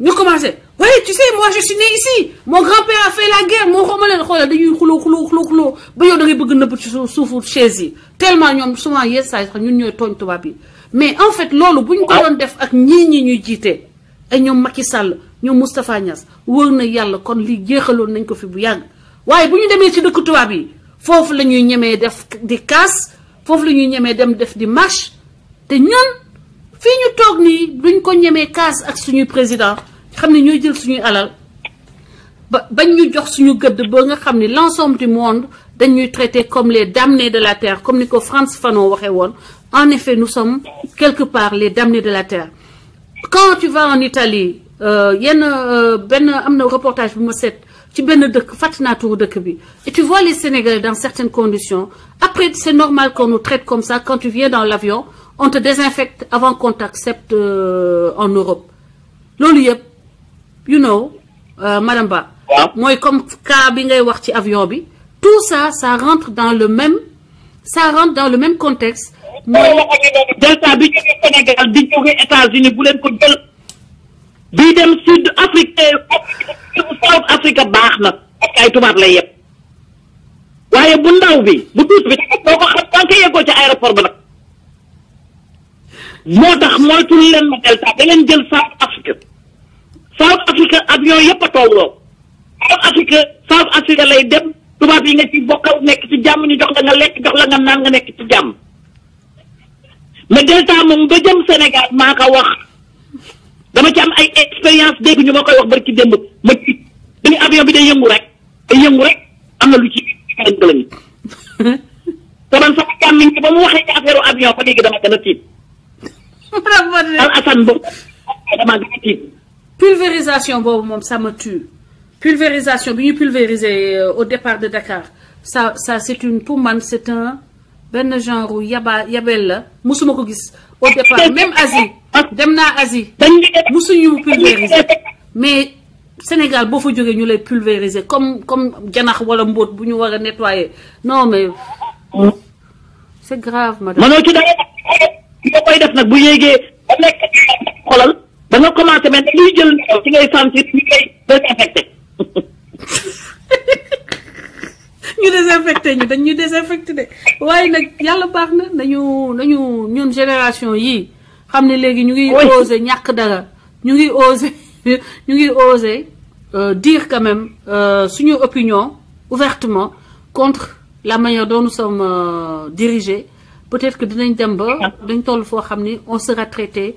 [SPEAKER 1] ñu commencé oui tu sais moi je suis né ici mon grand-père a fait la guerre moo xoma leen xoolal dañuy xuloo ba yow da ngay bëgg nëbb ci suufu chaise yi tellement ñoom souvent yes sax ñun ñooy tooñ tubaab yi mais en fait loolu bu ñu ko doon def ak ñii ñuy jiite ay ñoom Macky Sall ñoom Moustapha Niass wër na yàlla kon li jeexaloon nañ ko fi bu yàgg waaye bu ñu demee ci dëkk tubaab yi foofu la ñuy ñemee def di casse foofu la ñuy ñemee dem def di marche te ñun fii ñu toog nii duñ ko ñemee casse ak suñuy président xam ne ñooy jël suñuy alal bañ ñu jox suñu gëdd ba nga xam ne l'ensemble du monde dañuy traiter comme les damnés de la terre comme ni ko Frantz Fanon waxee woon en effet nous sommes quelque part les damnés de la terre quand tu vas en Italie yenn benn am na reportage bu ma seet ci benn dëkk fàtt naa turu dëkk bi et tu vois les Sénégalais dans certaines conditions après c'est normal qu'on nous traite comme ça quand tu viens dans l'avion on te désinfecte avant qu'on t'accepte en Europe loolu yëpp you know madame Ba mooy comme cas bi ngay wax ci avion bi tout ça ça rentre dans le même contexte mooy
[SPEAKER 6] delta bi jóge Sénégal di jóge États-Unis bu leen ko jël bii dem Sud Afrique South Africa baax na parce que ay tubaab lay yëpp waaye bu ndaw bi bu tuut bi boo ko xam tant que yeggoo ci aéroport ba nag moo tax moytul leen ma delta da leen jël South Africa avion yëpp a tolloo South Africa lay dem tubaab yi nga ci bokkal nekk ci jàmm ñu jox la nga lekk jox la nga naan nga nekk ci jàmm mais delta moom ba jëm Sénégal maa ko wax dama ci am ay expérience dégg ñu ma koy wax bari ci démb ma ci dañu avion bi day yëngu rek am na lu ci lañu te man sama càmmiñ bi ba mu waxee ci affaire avion ba léegi dama gën a tiit al Assane boobu dama gën a tiit
[SPEAKER 1] pulvérisation boobu moom ça me tue pulvérisation bi ñu pulvériser au départ de Dakar ça c'est une pour man c'est un benn genre yabel la musuma ko gis au départ même Asie dem naa Asie musuñu pulvériser mais Sénégal boo fa jógee ñu lay pulvériser comme janax wala mbóot bu ñu war a nettoyer non mais c'est grave madame.
[SPEAKER 6] mënoo ci dara nga koy def nag bu yéegee ba nekk xolal ba nga commencé mais luy jël ci ngay sentir ñu koy désinfecté.
[SPEAKER 1] ñu désinfecté ñu dañ ñu désinfecté de waaye nag yàlla baax na nañu ñun génération yii xam ne léegi ñu ngi osé ñàkk dara ñu ngi osé dire quand même suñu opinion ouvertement contre la manière dont nous sommes dirigés peut-être que dinañ dem ba dañ toll foo xam ni on sera traité